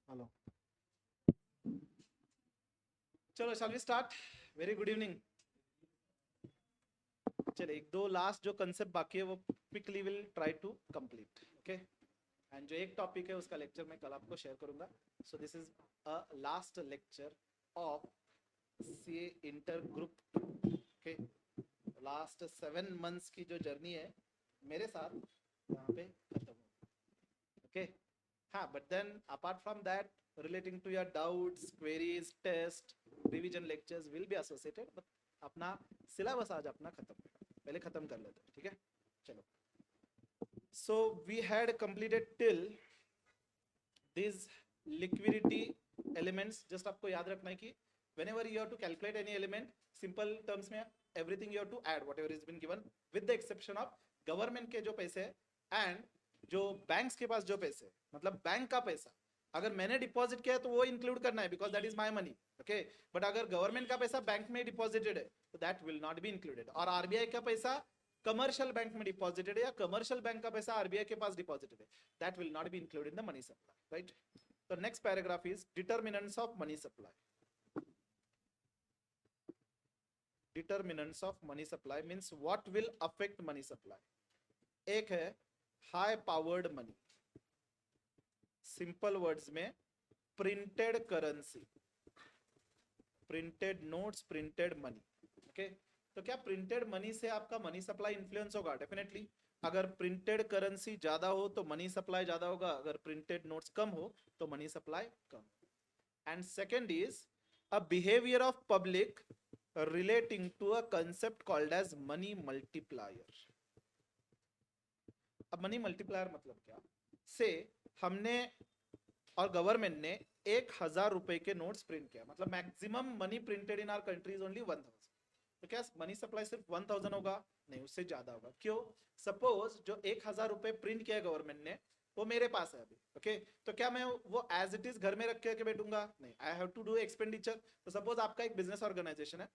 Hello. चलो shall we start. Very good evening. चलो एक दो लास्ट जो कंसेप्ट बाकी है वो quickly will try to complete. Okay, and जो एक टॉपिक है उसका लेक्चर मैं कल आपको शेयर करूंगा। So this is a last lecture of C inter group 2। ओके, लास्ट 7 मंथ्स की जो जर्नी है मेरे साथ यहाँ पे खत्म हो। ओके, हाँ, but then apart from that relating to your doubts, queries, test, revision lectures will be associated, but अपना सिलेबस आज अपना खत्म है, पहले खत्म कर लेते हैं। ठीक है, चलो। So we had completed till these liquidity elements. Just आपको याद रखना है कि whenever you have to calculate any element, simple terms में everything you have to add whatever is been given, with the exception of government के जो पैसे हैं एंड जो बैंक्स के पास जो पैसे, मतलब बैंक का पैसा अगर मैंने डिपॉजिट किया है तो वो इंक्लूड करना है because that is my money. Okay, but अगर गवर्नमेंट का पैसा बैंक में डिपॉजिटेड है तो that will not be included. और आरबीआई का पैसा कमर्शियल बैंक में डिपॉजिटेड है या कमर्शियल बैंक का पैसा आरबीआई के पास डिपॉजिटेड है, that will not be included in the money supply. Right, तो next paragraph is determinants of money supply. Determinants of money supply means what will affect money supply. एक है high powered money, simple words में printed currency, printed notes, printed money. Okay, तो क्या printed money से आपका money supply influence होगा? Definitely. अगर printed currency ज्यादा हो तो मनी सप्लाई ज्यादा होगा, अगर प्रिंटेड नोट्स कम हो तो money supply come. And second is a behaviour of public relating to a concept called as money multiplier। अब मनी मल्टीप्लायर मतलब क्या? से हमने और गवर्नमेंट ने 1,000 रुपए के नोट्स प्रिंट किया, मतलब maximum money printed in our country is only 1,000। तो क्या मनी सप्लाई सिर्फ 1,000 होगा? नहीं, उससे ज्यादा होगा। क्यों? सपोज जो 1,000 रुपए प्रिंट किया गवर्नमेंट ने वो मेरे पास है अभी। ओके, तो क्या मैं वो एज इट इज घर में रख के बैठूंगा? नहीं, I have to do expenditure. तो सपोज आपका एक बिजनेस ऑर्गेनाइजेशन है,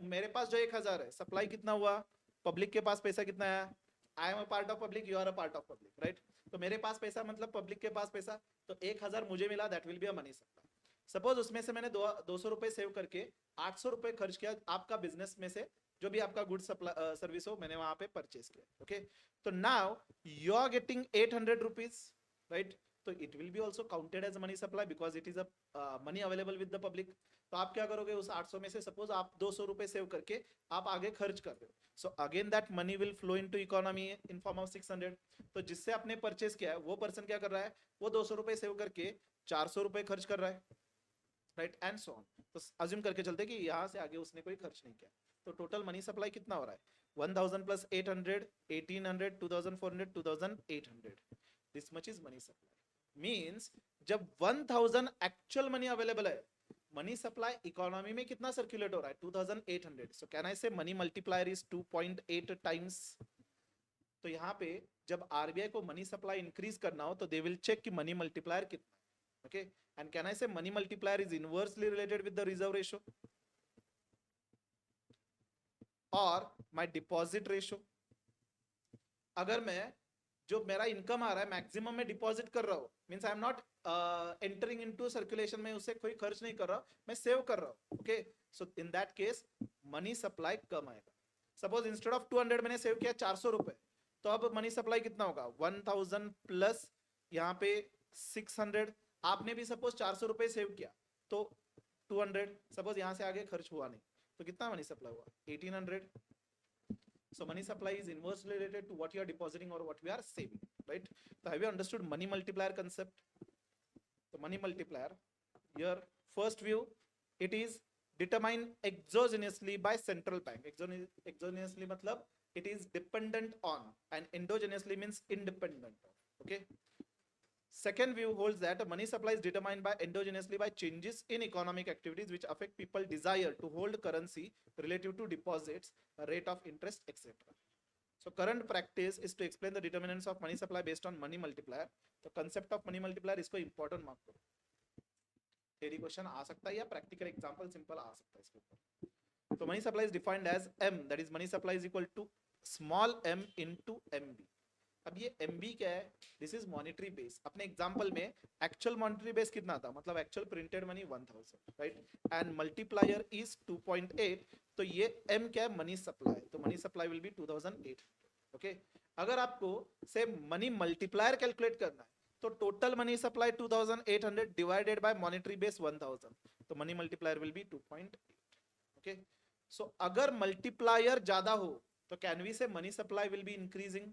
मेरे पास जो 1,000 है, सप्लाई कितना हुआ? पब्लिक के पास पैसा कितना है? I am a part of public, you are a part of public, right? तो मेरे पास पैसा मतलब पब्लिक के पास पैसा, तो 1,000 मुझे मिला, that will be a money supply. Suppose उसमें से मैंने 200 रुपए सेव करके 800 रुपए खर्च किया आपका बिजनेस में से, जो भी आपका गुड सप्लाई सर्विस हो मैंने वहां पे परचेस किया। ओके, तो now you are getting 800 rupees, right? तो it will be also counted as money supply because it is a money available with the public. तो आप क्या करोगे? उस 800 में से सपोज आप 200 रुपए सेव करके आप आगे खर्च कर रहे हो, so again that money will flow into economy in form of 600। तो जिससे आपने परचेस किया है वो पर्सन क्या कर रहा है? वो 200 रुपए सेव करके 400 रुपए खर्च कर रहा है, राइट? And so on. तो अज्यूम करके चलते कि यहाँ से आगे उसने कोई खर्च नहीं किया, तो टोटल मनी सप्लाई कितना हो रहा है? 1,000 plus 800, 1,800, 2,400, 2,800। This much is money supply. Means जब 1,000 एक्चुअल मनी अवेलेबल है, मनी सप्लाई इकोनॉमी में कितना सर्कुलेट हो रहा है? 2,800। सो कैन आई से मनी मल्टीप्लायर इज 2.8 टाइम्स। तो यहाँ पे जब आरबीआई को मनी सप्लाई इंक्रीज करना हो तो दे विल चेक कि मनी मल्टीप्लायर कितना है। ओके, एंड कैन आई से money multiplier is inversely related with the reserve ratio और माय डिपॉजिट रेशो। अगर मैं जो मेरा इनकम आ रहा है मैक्सिमम में डिपॉजिट कर रहा हूँ, means I am not entering into circulation में, उससे कोई खर्च नहीं कर रहा, मैं सेव कर रहा हूँ। Okay, so in that case money supply कम आएगा। सपोज इंस्टेड ऑफ 200 मैंने सेव किया 400 रुपए, तो अब मनी सप्लाई कितना होगा? 1,000 प्लस यहाँ पे 600। आपने भी सपोज 400 रुपए सेव किया तो 200, सपोज यहाँ से आगे खर्च हुआ नहीं तो कितना मनी सप्लाई हुआ? 1,800। So money supply is inversely related to what you are depositing or what we are saving, right? So have you understood money multiplier concept? The money multiplier, your first view, it is determined exogenously by central bank. Exogenously matlab it is dependent on, and endogenously means independent of. Okay, second view holds that money supply is determined by endogenously by changes in economic activities which affect people desire to hold currency relative to deposits, rate of interest, etc. So current practice is to explain the determinants of money supply based on money multiplier. तो concept of money multiplier इसको important mark करो, theory question आ सकता है या practical example simple आ सकता है इसके ऊपर। तो money supply is defined as M, that is money supply is equal to small m into MB. अब ये MB क्या है? This is monetary base. अपने एग्जांपल में एक्चुअल मॉनेटरी बेस कितना था, मतलब actual printed money 1000, right, and multiplier is 2.8. तो ये M क्या है? Money supply. तो money supply will be 2800. Okay. अगर आपको से मनी मल्टीप्लायर कैलकुलेट करना है तो total money supply 2800 divided by monetary base 1000. तो money multiplier will be 2.8. Okay. So अगर मल्टीप्लायर ज्यादा हो तो कैन वी से money supply will be increasing.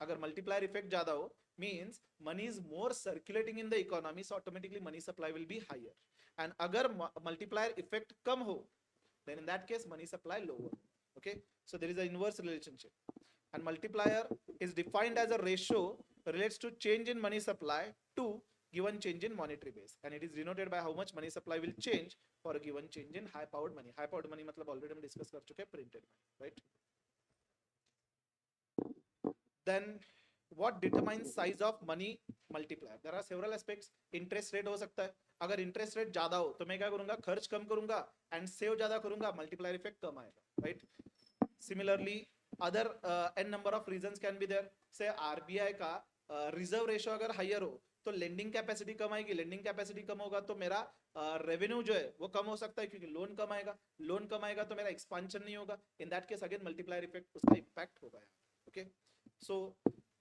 अगर मल्टीप्लायर इफेक्ट ज्यादा हो means money is more circulating in the economy, so automatically money supply will be higher. And agar multiplier effect kam ho, then in that case money supply lower. Okay, so there is an inverse relationship, and multiplier is defined as a ratio relates to change in money supply to given change in monetary base, and it is denoted by how much money supply will change for a given change in high powered money. High powered money matlab already hum discuss kar chuke, printed money, right? Then what determines size of money multiplier? There are several aspects. Interest rate हो सकता है. अगर interest rate ज्यादा हो तो मैं क्या करूंगा? खर्च कम करूंगा and save ज्यादा करूंगा, multiplier effect कम आएगा, right? Similarly, other n number of reasons can be there. Say RBI का reserve ratio अगर higher हो तो lending capacity कम आएगी. lending capacity कम होगा तो मेरा revenue जो है वो कम हो सकता है क्योंकि लोन कम आएगा. लोन कम आएगा तो मेरा expansion नहीं होगा. In that case again multiplier effect उसका impact होगा. Okay. So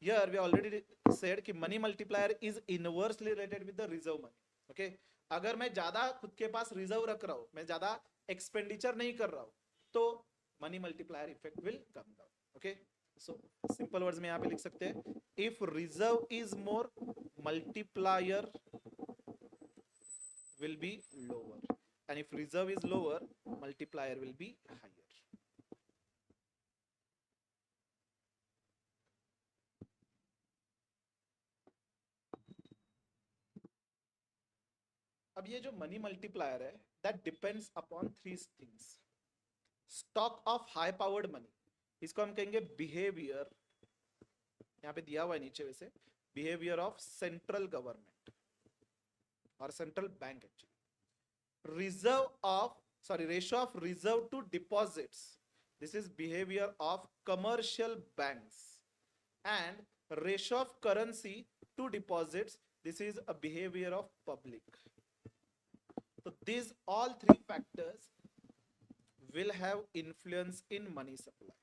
here we already said कि money multiplier is inversely related with the reserve money. Okay. अगर मैं ज्यादा खुद के पास रिजर्व रख रहा हूं, मैं ज्यादा एक्सपेंडिचर नहीं कर रहा हूं, तो money multiplier effect will come down. Okay. So simple words में यहां पे लिख सकते हैं, if reserve is more multiplier will be lower, and if reserve is lower multiplier will be higher. अब ये जो मनी मल्टीप्लायर है that depends upon three things. Stock of high powered money, इसको हम कहेंगे बिहेवियर. यहाँ पे दिया हुआ है नीचे वैसे, बिहेवियर ऑफ सेंट्रल गवर्नमेंट और central bank actually. Reserve of ratio of reserve to deposits, this is behaviour of commercial banks. And ratio of currency to deposits, this is a behaviour of public. So these all three factors will have influence in money supply.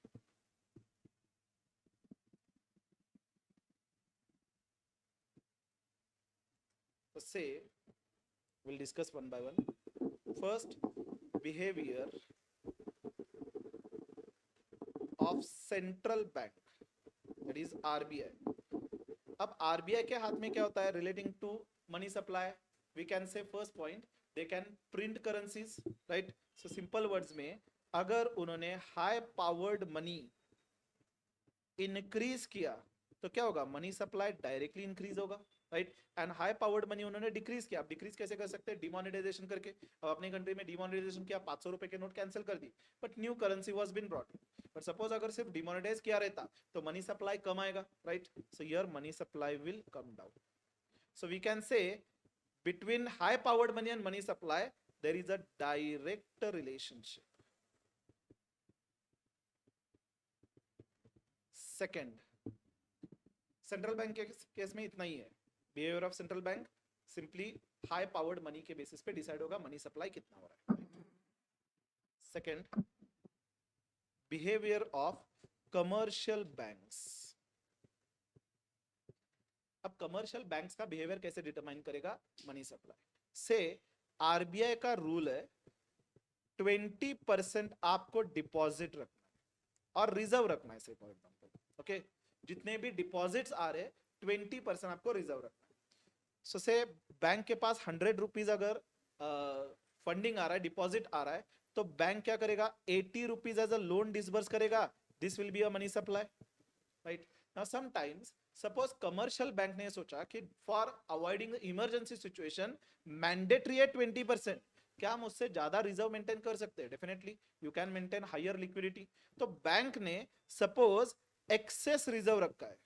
So say we'll discuss one by one. First, behavior of central bank, that is RBI. अब RBI के हाथ में क्या होता है relating to money supply? We can say first point, they can print currencies, right? So simple words में अगर उन्होंने high powered money increase किया तो क्या होगा? मनी सप्लाई डायरेक्टली इंक्रीज होगा, right? And high powered money उन्होंने डिक्रीज किया. आप डिक्रीज कैसे कर सकते हैं? डिमोनेटाइजेशन करके. अब अपने कंट्री में डिमोनेटाइजेशन किया, 500 रुपए के नोट कैंसिल कर दी, but new currency was been brought. But suppose अगर सिर्फ डिमोनेटाइज किया रहता तो मनी सप्लाई कम आएगा, right? So here money supply will come down. So we can say between high powered money and money supply there is a direct relationship. Second, central bank के case में इतना ही है. Behaviour of central bank simply high powered money के basis पे decide होगा money supply कितना हो रहा है. Second, behaviour of commercial banks. अब कमर्शियल बैंक्स का बिहेवियर कैसे डिटरमाइन करेगा मनी सप्लाई? से आरबीआई का रूल है 20% आपको डिपॉजिट रखना है और रिजर्व रखना है. से फॉर एग्जांपल, ओके, जितने भी डिपॉजिट्स आ रहे 20% आपको रिजर्व रखना है. सो से बैंक के पास 100 रुपीज अगर फंडिंग आ रहा है, डिपॉजिट आ रहा है, तो बैंक क्या करेगा? 80 rupees as a loan disburse करेगा. This will be a money supply, right? Now sometimes suppose commercial bank ने सोचा कि for avoiding emergency situation mandatory है 20%, क्या हम उससे ज्यादा रिजर्व मेंटेन कर सकते हैं? Definitely you can maintain higher liquidity. तो बैंक ने सपोज एक्सेस रिजर्व रखा है,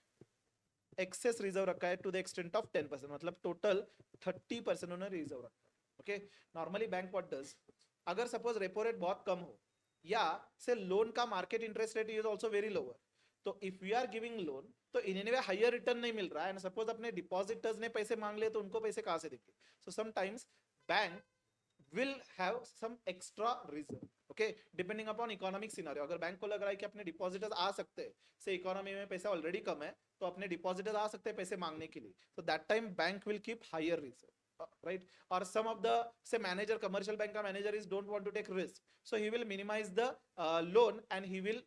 एक्सेस रिजर्व रखा है टू द एक्सटेंट ऑफ 10%, मतलब टोटल 30% उन्होंने रिजर्व रखा है. Okay. Normally bank what does, अगर सपोज रेपो रेट बहुत कम हो या से लोन का market interest rate is also very lower, तो if we are giving loan तो इन्हें हायर रिटर्न नहीं मिल रहा है, एंड सपोज अपने डिपॉजिटर्स ने पैसे मांग लिए तो उनको पैसे कहां से देंगे? So sometimes bank will have some extra reserve, okay, depending upon economic scenario. अगर बैंक को लग रहा है कि अपने डिपॉजिटर्स आ सकते हैं, से इकोनॉमी में पैसा ऑलरेडी कम है, तो अपने डिपॉजिटर्स आ सकते हैं पैसे मांगने के लिए, तो that time bank will keep higher reserve, right? Or some of the say manager, commercial bank का manager is don't want to take risk, so he will minimize the loan and he will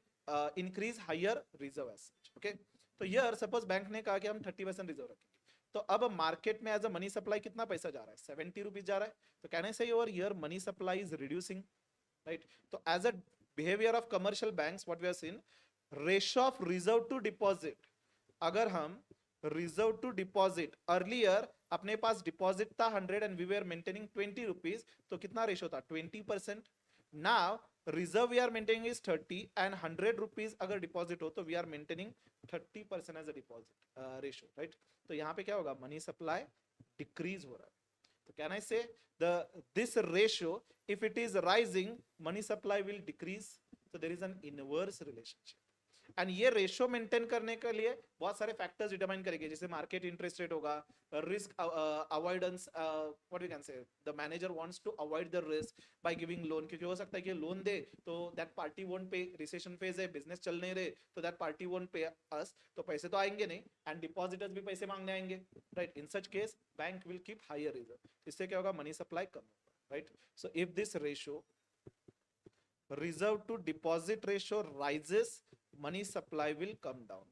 increase higher reserve as such, okay? तो here suppose bank ने कहा कि हम 30% reserve रखेंगे, तो अब market में एज अ मनी सप्लाई कितना पैसा जा रहा है? 70 रुपीज जा रहा है, तो can I say over here money supply is reducing, right? तो as a behaviour of commercial banks what we have seen, ratio of reserve to deposit, अगर हम रिजर्व टू डिपॉजिट अर्लियर अपने पास डिपॉजिट था 100 and we were maintaining 20 rupees, तो कितना ratio था? 20%. Now reserve we are maintaining is 30 and 100 rupees अगर deposit हो तो we are maintaining 30% as a deposit ratio, right? तो यहाँ पे क्या होगा? मनी सप्लाई डिक्रीज हो रहा है. तो can I say this ratio if it is rising money supply will decrease, so there is an inverse relationship. And ये रेशियो मेंटेन करने के लिए बहुत सारे फैक्टर्स डिटरमाइन करेंगे, जैसे मार्केट इंटरेस्ट रेट होगा, risk avoidance, what we can say the manager wants to avoid the risk by giving loan, क्योंकि हो सकता है कि लोन दे तो that party won't pay, recession phase है, बिजनेस चल नहीं रहे, तो दैट पार्टी वोंट पे अस, तो पैसे तो आएंगे नहीं, एंड डिपॉजिटर्स भी पैसे मांगने आएंगे, right? In such case bank will keep higher reserve, इससे क्या होगा? मनी सप्लाई कम होगा, right? So if this ratio reserve to deposit ratio rises, money supply will come down,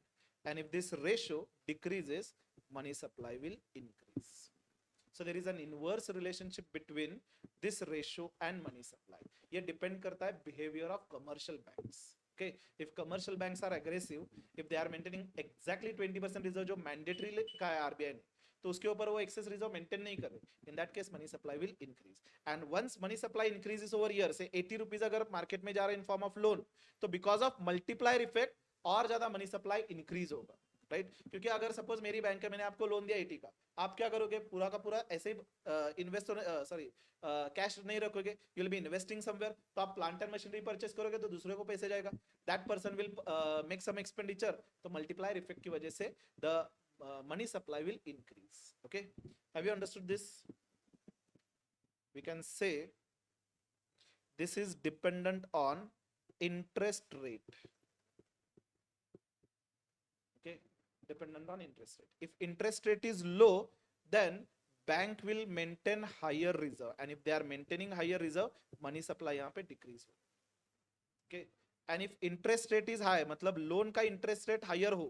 and if this ratio decreases, money supply will increase. So there is an inverse relationship between this ratio and money supply. ये depend करता है behavior of commercial banks. Okay, if commercial banks are aggressive, if they are maintaining exactly 20% reserve जो mandatory का है RBI ने, तो उसके ऊपर वो एक्सेस रिजर्व मेंटेन नहीं कर रहे, in that case money supply will increase, and once money supply increases over year, say 80 rupees अगर मार्केट में जा रहा है इन फॉर्म ऑफ लोन, तो बिकॉज ऑफ मल्टीप्लायर इफेक्ट और ज्यादा मनी सप्लाई इंक्रीज होगा, राइट? क्योंकि अगर सपोज मेरी बैंक है, मैंने आपको लोन दिया 80 का, आप क्या करोगे? पूरा का पूरा ऐसे ही इन्वेस्ट कैश नहीं रखोगे, you will be investing somewhere, तो आप प्लांट एंड मशीनरी परचेस करोगे तो दूसरे को पैसे जाएगा, that person will make some expenditure, तो मल्टीप्लायर इफेक्ट की वजह से the money supply will increase. Okay, have you understood this? We can say this is dependent on interest rate. Okay, dependent on interest rate. If interest rate is low, then bank will maintain higher reserve, and if they are maintaining higher reserve, money supply यहाँ पे decrease हो. Okay, and if interest rate is high, मतलब loan का interest rate higher हो,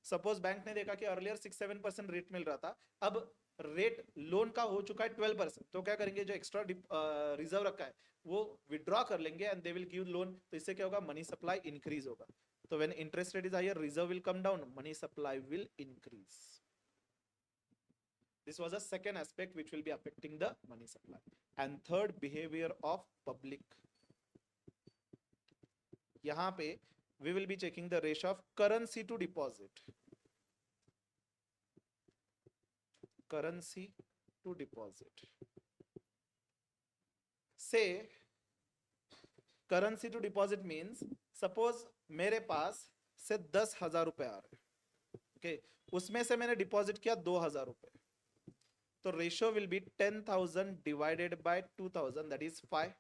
suppose bank ने देखा कि earlier 6-7% rate मिल रहा था, अब रेट लोन का हो चुका है 12%, तो क्या करेंगे? जो एक्स्ट्रा रिजर्व रखा है वो विड्रॉ कर लेंगे and they will give loan, तो इससे क्या होगा? मनी सप्लाई इंक्रीज होगा. तो when interest rate is higher, reserve will come down, money supply will increase. This was a second aspect which will be affecting the money supply. And third, behaviour of public. यहां पे we will be checking the ratio of currency to deposit. Currency to deposit. Say currency to deposit means suppose मेरे पास से 10,000 रुपए आ रहे, okay, उसमें से मैंने deposit किया 2,000 रुपए, तो ratio will be 10,000 divided by 2,000, that is 5.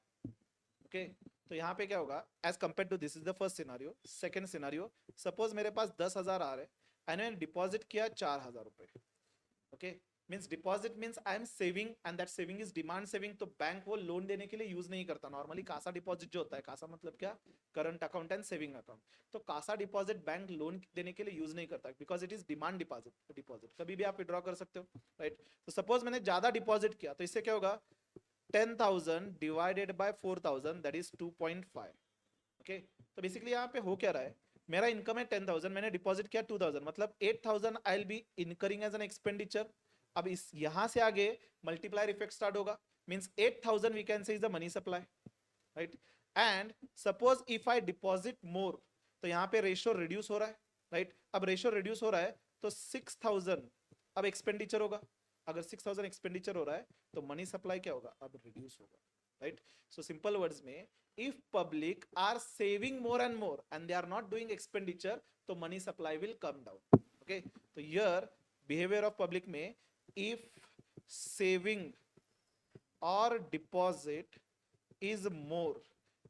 Okay, तो यहाँ पे क्या होगा? As compare to this is the first scenario. Second scenario, suppose मेरे पास 10,000 आ रहे एंड मैंने डिपॉजिट किया 4,000 रुपए. Okay, means deposit means I am saving and that saving is demand saving, तो बैंक वो लोन देने के लिए यूज नहीं करता. नॉर्मली कासा डिपॉजिट जो होता है, कासा मतलब क्या? Current account and saving account. तो कासा डिपॉजिट बैंक लोन देने के लिए यूज नहीं करता, because it is demand deposit. Deposit कभी भी आप विड्रॉ कर सकते हो, राइट? तो सपोज मैंने ज्यादा डिपॉजिट किया, तो इससे क्या होगा? 10,000 divided by 4,000, that is 2.5. Okay, तो बेसिकली यहाँ पे हो क्या रहा है? मेरा इनकम है 10,000, मैंने डिपॉजिट किया 2,000, मतलब 8,000 I will be incurring as an expenditure. अब इस यहां से आगे मल्टीप्लायर इफेक्ट स्टार्ट होगा, means 8,000 we can say is the money supply, right? And suppose if I deposit more, तो यहाँ पे रेशियो रिड्यूस हो रहा है, राइट? अब रेशियो रिड्यूस हो रहा है तो 6,000 अब एक्सपेंडिचर होगा. अगर 6,000 एक्सपेंडिचर हो रहा है तो मनी सप्लाई क्या होगा? अब रिड्यूस होगा. राइट. सो सिंपल वर्ड्स में if public are saving more and more and they are not doing expenditure, तो money supply will come down. Okay, तो here behavior of public में if saving or deposit is more,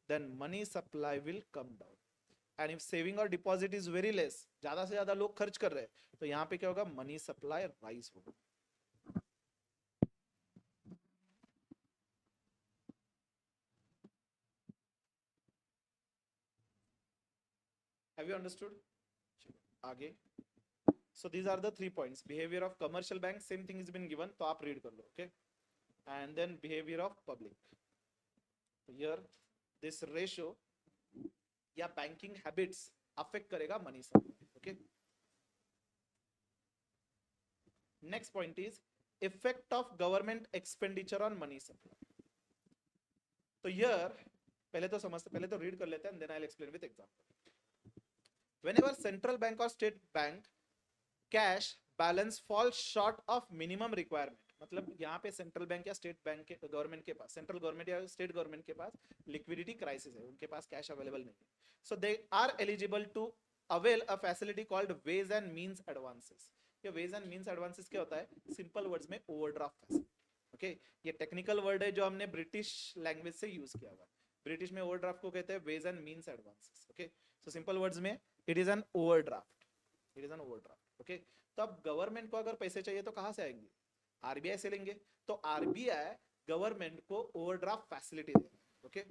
then money supply will come down. And if saving or deposit is very less, ज्यादा से ज्यादा लोग खर्च कर रहे हैं, तो यहाँ पे क्या होगा, मनी सप्लाई राइज होगा. Have you understood? आगे. So these are the 3 points. Behavior of commercial bank, same thing has been given, तो आप read कर लो, okay? And then behavior of public. So here this ratio या banking habits affect करेगा money supply, okay? Next point is effect of government expenditure on money supply. तो here पहले तो समझते, पहले तो read कर लेते हैं, and then I'll explain with example. Whenever central bank or state bank cash balance falls short of minimum requirement, मतलब यहाँ पे सेंट्रल बैंक या स्टेट बैंक के गवर्नमेंट के पास, सेंट्रल गवर्नमेंट या स्टेट गवर्नमेंट के पास लिक्विडिटी क्राइसिस है, उनके पास कैश अवेलेबल नहीं है, so they are eligible to avail a facility called ways and means advances. ये वेज एंड मींस एडवांसेस क्या होता है, सिंपल वर्ड्स में ओवरड्राफ्ट फैसिलिटी. ओके, ये टेक्निकल वर्ड है जो हमने ब्रिटिश लैंग्वेज से यूज किया हुआ. ब्रिटिश में ओवरड्राफ्ट को कहते हैं ways and means advances. Okay, so simple words में it is an overdraft, it is an overdraft. Okay, तो अब गवर्नमेंट को अगर पैसे चाहिए तो कहां से आएंगे, आरबीआई से लेंगे. तो आरबीआई गवर्नमेंट को ओवरड्राफ्ट फैसिलिटी दे. Okay,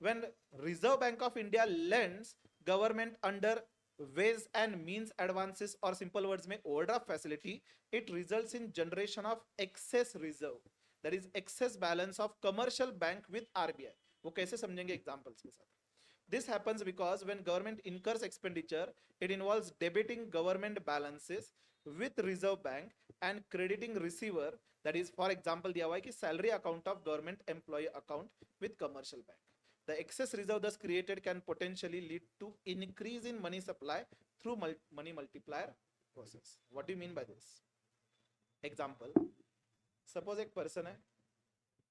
when reserve bank of India lends government under ways and means advances और सिंपल वर्ड्स में overdraft facility, it results in generation of excess reserve, that is excess balance of commercial bank with RBI. वो कैसे समझेंगे examples के साथ. This happens because when government incurs expenditure, it involves debiting government balances with reserve bank and crediting receiver, that is for example दिया हुआ है कि salary account of government employee account with commercial bank. The excess reserve thus created can potentially lead to increase in money supply through money multiplier process. What do you mean by this? Example, suppose एक person है,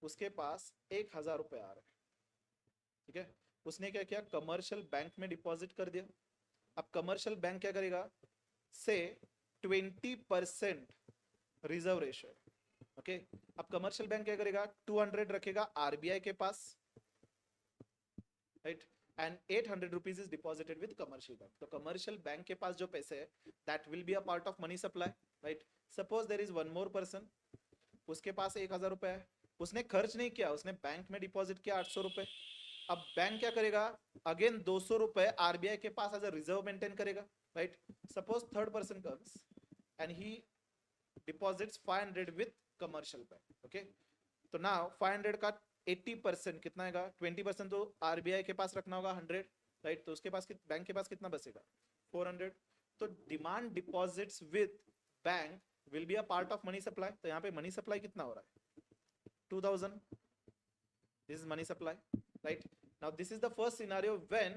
उसके पास 1,000 रुपए आ रहे हैं, ठीक है, उसने क्या किया, कमर्शियल बैंक में डिपॉजिट कर दिया. अब कमर्शियल बैंक क्या करेगा, से 20% रिजर्व रेशियो. ओके, अब कमर्शियल बैंक क्या करेगा, 200 रखेगा आरबीआई के पास, right, and 800 rupees is deposited with commercial bank. तो कमर्शियल बैंक के पास जो पैसे है, that will be a part of money supply, right. Suppose there is one more person, उसके पास 1,000 रुपए है, उसने खर्च नहीं किया, उसने बैंक में डिपॉजिट किया 800 रुपए. अब बैंक क्या करेगा, अगेन 200 रुपए आरबीआई के पास एज अ रिजर्व मेंटेन करेगा, right. Suppose third person comes and he deposits 500 with commercial bank. Okay, तो नाउ 500 का 80% कितना आएगा, 20% तो आरबीआई के पास रखना होगा 100, राइट. तो उसके पास बैंक के पास कितना बचेगा, 400. तो demand deposits with bank will be a part of money supply. तो यहाँ पे मनी सप्लाई कितना हो रहा है, 2000. This is money supply, right. Now this is the first scenario when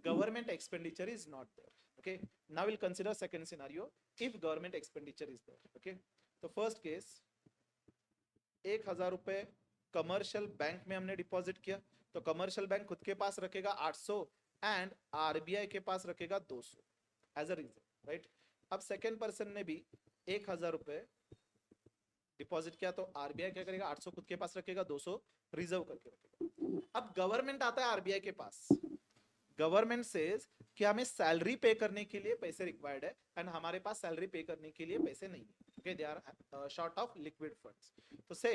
government expenditure is not there. Okay, now we'll consider second scenario if government expenditure is there. Okay, so first case 1,000 रुपए commercial bank में हमने deposit किया, तो commercial bank खुद के पास रखेगा 800 and RBI के पास रखेगा 200 एज अ रिजर्व, राइट. अब सेकेंड पर्सन ने भी 1,000 रुपए डिपॉजिट किया, तो आरबीआई क्या करेगा, 800 खुद के पास रखेगा, 200 रिजर्व करके रखेगा. अब गवर्नमेंट आता है आरबीआई के पास, गवर्नमेंट सेज कि हमें सैलरी पे करने के लिए पैसे रिक्वायर्ड है एंड हमारे पास सैलरी पे करने के लिए पैसे नहीं है. Okay, they are short of liquid funds. तो से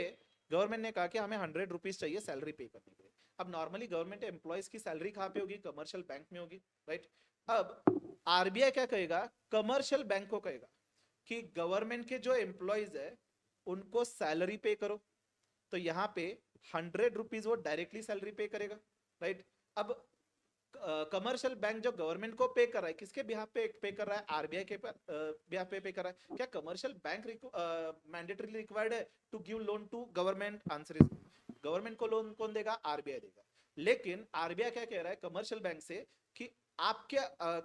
गवर्नमेंट ने कहा कि हमें 100 रुपीज चाहिए सैलरी पे करने के लिए. अब नॉर्मली गवर्नमेंट एम्प्लॉयज की सैलरी कहाँ पे होगी, कमर्शियल बैंक में होगी, राइट. अब आरबीआई क्या कहेगा, कमर्शियल बैंक को कहेगा कि गवर्नमेंट के जो एम्प्लॉयज है उनको सैलरी पे करो. तो यहाँ पे 100 रुपीज वो डायरेक्टली सैलरी पे करेगा, राइट. अब कमर्शियल बैंक जो गवर्नमेंट को पे कर रहा है, किसके बिहाफ पे पे कर रहा है, आरबीआई के बिहाफ पे कर रहा है. क्या कमर्शियल बैंक मैंडेटरीली रिक्वायर्ड है to give loan to government, answer is government को लोन कौन देगा, आरबीआई देगा. लेकिन आरबीआई क्या कह रहा है कमर्शियल बैंक से कि आपके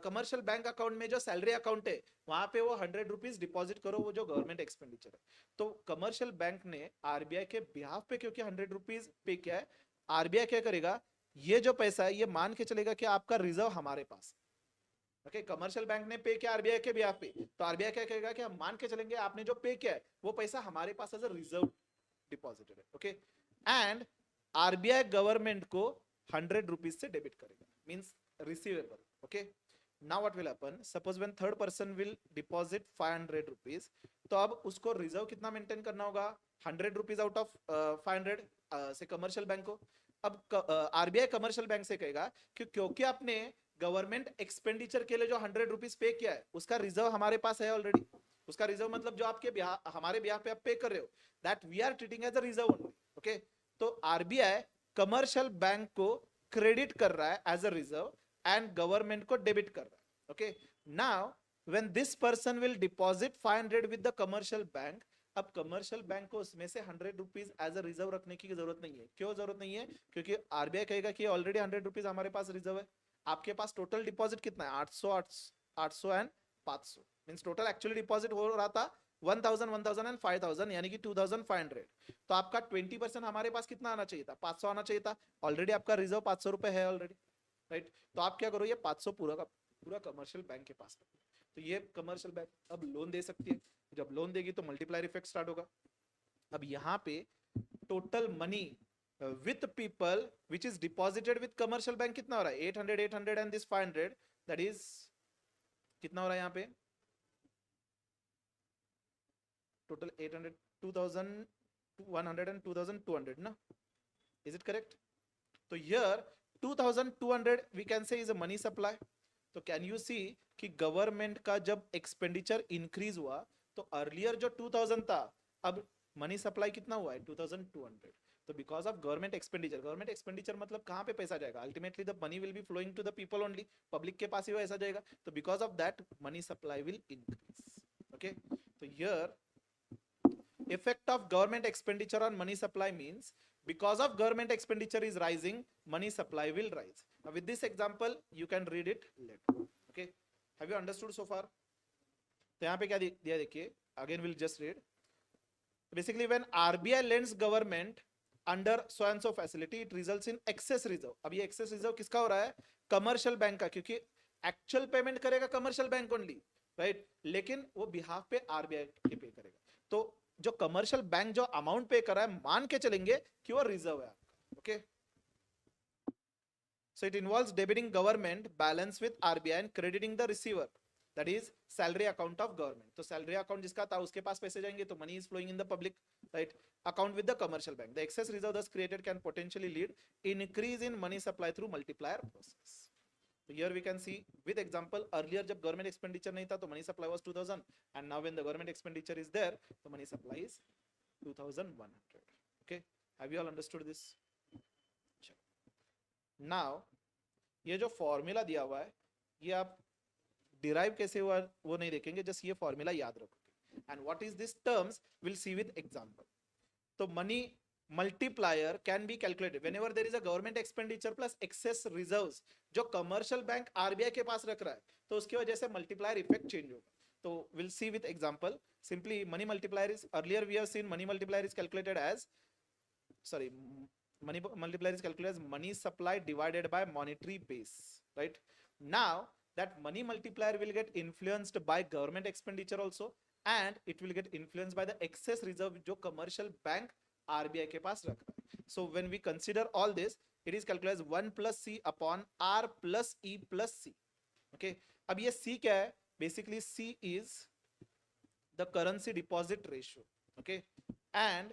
कमर्शियल बैंक अकाउंट में जो सैलरी अकाउंट है वहां पे वो 100 रुपीज डिपॉजिट करो, वो जो गवर्नमेंट एक्सपेंडिचर है। तो कमर्शियल बैंक ने आरबीआई के बिहाफ पे क्योंकि 100 रुपीज पे किया है, आरबीआई क्या करेगा, ये जो पैसा है ये मान के चलेगा कि आपका रिजर्व हमारे पास। ओके, कमर्शियल बैंक ने पे किया आरबीआई के बिहाफ पे, तो आरबीआई क्या कहेगा कि हम मान के चलेंगे आपने जो पे किया है वो पैसा हमारे पास एज अ रिजर्व डिपॉजिटेड है। ओके, एंड आरबीआई गवर्नमेंट को 100 रुपीज से डेबिट करेगा, means receivable. Okay, now what will happen, suppose when third person will deposit 500 rupees, तो अब उसको रिजर्व कितना मेंटेन करना होगा, 100 रुपीज आउट ऑफ 500 से कमर्शियल बैंक को। अब आरबीआई कमर्शियल बैंक से कहेगा कि क्योंकि आपने गवर्नमेंट एक्सपेंडिचर के लिए जो 100 रुपीज पे किया है उसका रिजर्व हमारे पास है ऑलरेडी। उसका रिजर्व मतलब जो आपके हमारे ब्याह पे आप पे कर रहे हो, that we are treating as a reserve only. Okay, तो आरबीआई कमर्शियल बैंक को क्रेडिट कर रहा है as a reserve and government को डेबिट कर रहा है। Okay, now when this person will deposit 500 with the commercial bank, अब कमर्शियल बैंक को उसमें से 100 रुपीज एज अ रिजर्व रखने की जरूरत नहीं है। क्यों जरूरत नहीं है, क्योंकि आरबीआई कहेगा कि ऑलरेडी 100 रुपीज हमारे पास रिजर्व है। आपके पास टोटल डिपॉजिट कितना है, 800 and 500, means total actually deposit हो रहा था 1000 1000 एंड 5000, यानी कि 2500। तो आपका 20% हमारे पास कितना आना चाहिए था, 500 आना चाहिए था। ऑलरेडी आपका रिजर्व 500 रुपए है ऑलरेडी, राइट। तो आप क्या करो, ये 500 पूरा का पूरा कमर्शियल बैंक के पास, तो ये कमर्शियल बैंक अब लोन दे सकती है। जब लोन देगी तो मल्टीप्लायर इफेक्ट स्टार्ट होगा। अब यहाँ पे total money with people which is deposited with commercial bank कितना हो रहा है, 800 and this 500, that is कितना हो रहा है यहाँ पे, टोटल 800, 2100 and 2200 ना, is it correct? तो here 2200 we can say is a money supply. तो can you see कि गवर्नमेंट का जब एक्सपेंडिचर इंक्रीज हुआ तो अर्लियर जो 2000 था, अब मनी सप्लाई कितना हुआ है 2200। तो बिकॉज ऑफ गवर्नमेंट एक्सपेंडिचर मतलब कहाँ पे पैसा जाएगा, ultimately the money will be flowing to the people only, public के पास ही पैसा जाएगा। तो because of that money supply will increase. Okay, तो here effect of government expenditure on money supply means because of government expenditure is rising, money supply will rise. Now with this example you can read it later. Okay, have you understood so far? तो यहाँ पे क्या दिया देखिए, again we'll just read. Basically when RBI lends government under so and so facility, it results in excess reserve. अब ये excess reserve किसका हो रहा है, कमर्शियल बैंक का, क्योंकि एक्चुअल पेमेंट करेगा कमर्शियल बैंक ओनली, राइट, लेकिन वो बिहाफ पे आरबीआई के पे करेगा। तो जो कमर्शियल बैंक जो अमाउंट पे कर रहा है मान के चलेंगे कि वो रिजर्व है आपका। Okay, so it involves debiting government balance with RBI and crediting the receiver, that is salary account of government. तो सैलरी अकाउंट जिसका था उसके पास पैसे जाएंगे तो money is flowing in the public, right, account with the commercial bank. The excess reserve thus created can potentially lead increase in money supply through multiplier process. So here we can see with example, earlier जब government expenditure नहीं था तो money supply was 2000 and now when the government expenditure is there the money supply is 2100. Okay, have you all understood this? Now ये जो formula दिया हुआ है ये आप डिराइव कैसे हुआ वो नहीं देखेंगे, जस्ट ये फॉर्मूला याद रखोगे and what is this terms will see with example. तो money multiplier can be calculated whenever there is a government expenditure plus excess reserves जो कमर्शियल बैंक आरबीआई के पास रख रहा है, तो उसकी वजह से मल्टीप्लायर इफेक्ट चेंज होगा। तो will see with example, simply money multiplier is, earlier we have seen money multiplier is calculated as, sorry, money multiplier is calculated as money supply divided by monetary base, right? Now that money multiplier will get influenced by government expenditure also and it will get influenced by the excess reserve जो commercial bank RBI के पास रख रहा है। So when we consider all this it is calculated 1 plus C upon R plus E plus C. Okay, अब ये C क्या है, basically C is the currency deposit ratio, okay, and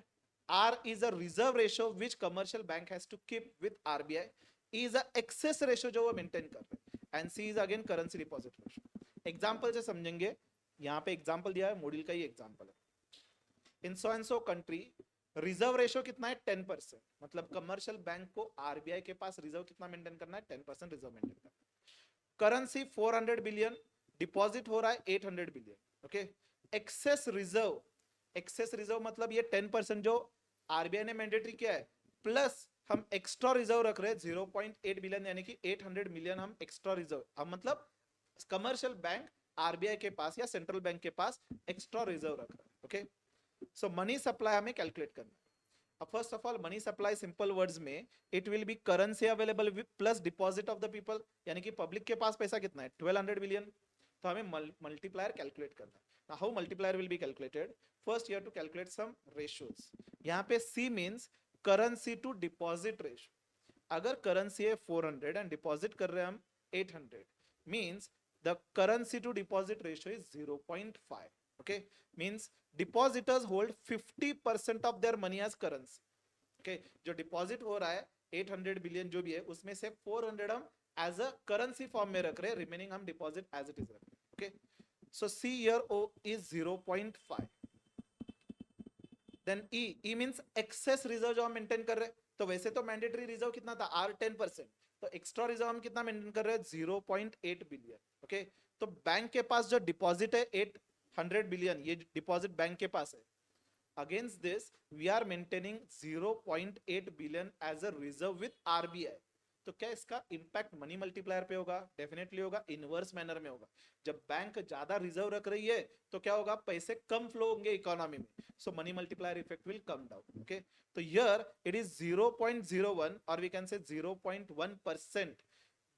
R is a reserve ratio which commercial bank has to keep with RBI, is a excess ratio जो वो maintain कर रहे हैं, and C is again currency deposit ratio. Example से समझेंगे, यहाँ पे example दिया है, मॉड्यूल का ही एग्जांपल है। In so and so country reserve ratio कितना है 10%, मतलब कमर्शियल बैंक को आरबीआई के पास रिजर्व कितना मेंटेन करना है, 10% रिजर्व मेंटेन करना है। करेंसी 400 बिलियन, डिपॉजिट हो रहा है 800 बिलियन। ओके, एक्सेस रिजर्व मतलब ये 10% जो आरबीआई ने मैंडेटरी किया है प्लस हम एक्स्ट्रा रिजर्व रख रहे हैं 0.8 बिलियन, यानी कि 800 मिलियन हम एक्स्ट्रा रिजर्व, हम मतलब कमर्शियल बैंक आरबीआई के पास या सेंट्रल बैंक के पास एक्स्ट्रा रिजर्व रख रहे हैं. ओके, सो मनी सप्लाई हमें कैलकुलेट करना है. अब first of all money supply simple words में it will be currency available plus deposit of the people, यानी कि पब्लिक के पास पैसा कितना है 1200 बिलियन. तो हमें मल्टीप्लायर कैलकुलेट करना है. Now how multiplier will be calculated? First you have to calculate some ratios. यहाँ पे C means currency to deposit ratio. अगर currency है 400 and deposit कर रहे हैं हम 800, means the currency to deposit ratio is 0.5. Okay, means depositors hold 50% of their money as currency. Okay, जो deposit हो रहा है 800 बिलियन जो भी है उसमें से 400 हम as a currency form में रख रहे हैं, remaining हम deposit as it is रख रहे हैं. Okay, so C here O is 0.5. Then E means excess reserve जो हम मेंटेन कर रहे हैं. तो वैसे तो मैंडेटरी रिजर्व कितना था R 10%, तो एक्स्ट्रा रिजर्व हम कितना मेंटेन कर रहे हैं 0.8 बिलियन. ओके, तो बैंक के पास जो डिपॉजिट है 800 बिलियन, ये डिपॉजिट बैंक के पास है. Against this we are maintaining 0.8 billion as a reserve with RBI. तो क्या इसका इंपैक्ट मनी मल्टीप्लायर पे होगा? डेफिनेटली होगा, इनवर्स मैनर में होगा. जब बैंक ज्यादा रिजर्व रख रही है तो क्या होगा, पैसे कम फ्लो होंगे इकोनॉमी में, so money multiplier effect will come down. Okay, तो हियर इट इज 0.01 और वी कैन से 0.1%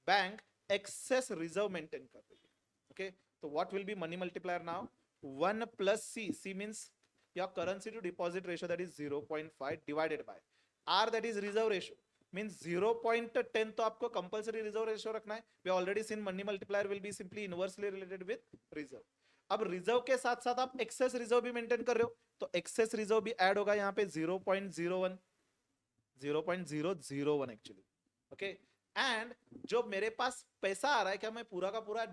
बैंक एक्सेस रिजर्व मेंटेन कर रही है. ओके, तो what will be money multiplier now? 1 plus C, C means your currency to deposit ratio, that is 0.5 divided by R, that is reserve ratio, means 0.10 तो आपको compulsory reserve ratio रखना है. we already seen money multiplier will be simply inversely related with reserve. अब reserve के साथ साथ आप access reserve भी मेंटेन कर रहे हो, तो एक्सेस रिजर्व भी ऐड होगा यहाँ पे 0.01 एक्चुअली. ओके, एंड जो मेरे पास पैसा आ रहा है क्या मैं पूरा का पूरा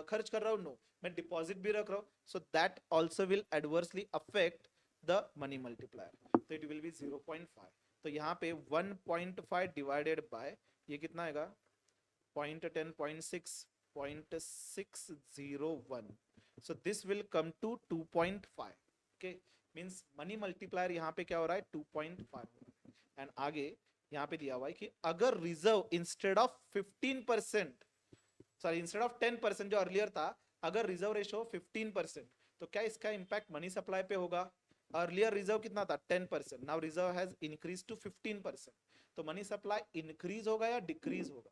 खर्च कर रहा हूँ? नो, मैं डिपॉजिट भी रख रहा हूँ, so that also will adversely affect the money multiplier. तो इट विल बी 0.5. तो यहाँ पे 1.5 डिवाइडेड बाय ये कितना आएगा 0.10 0.601. So this will come to 2.5. Okay, means money multiplier यहाँ पे क्या हो रहा है 2.5. एंड आगे यहाँ पे दिया हुआ है कि अगर reserve instead of 15%, sorry instead of 10% जो अर्लियर था, अगर रिजर्व रेशियो 15%, तो क्या इसका इंपैक्ट मनी सप्लाई पे होगा? अर्लियर रिजर्व कितना था 10%, now reserve has increase to 15%. तो मनी सप्लाई इंक्रीज होगा या डिक्रीज होगा?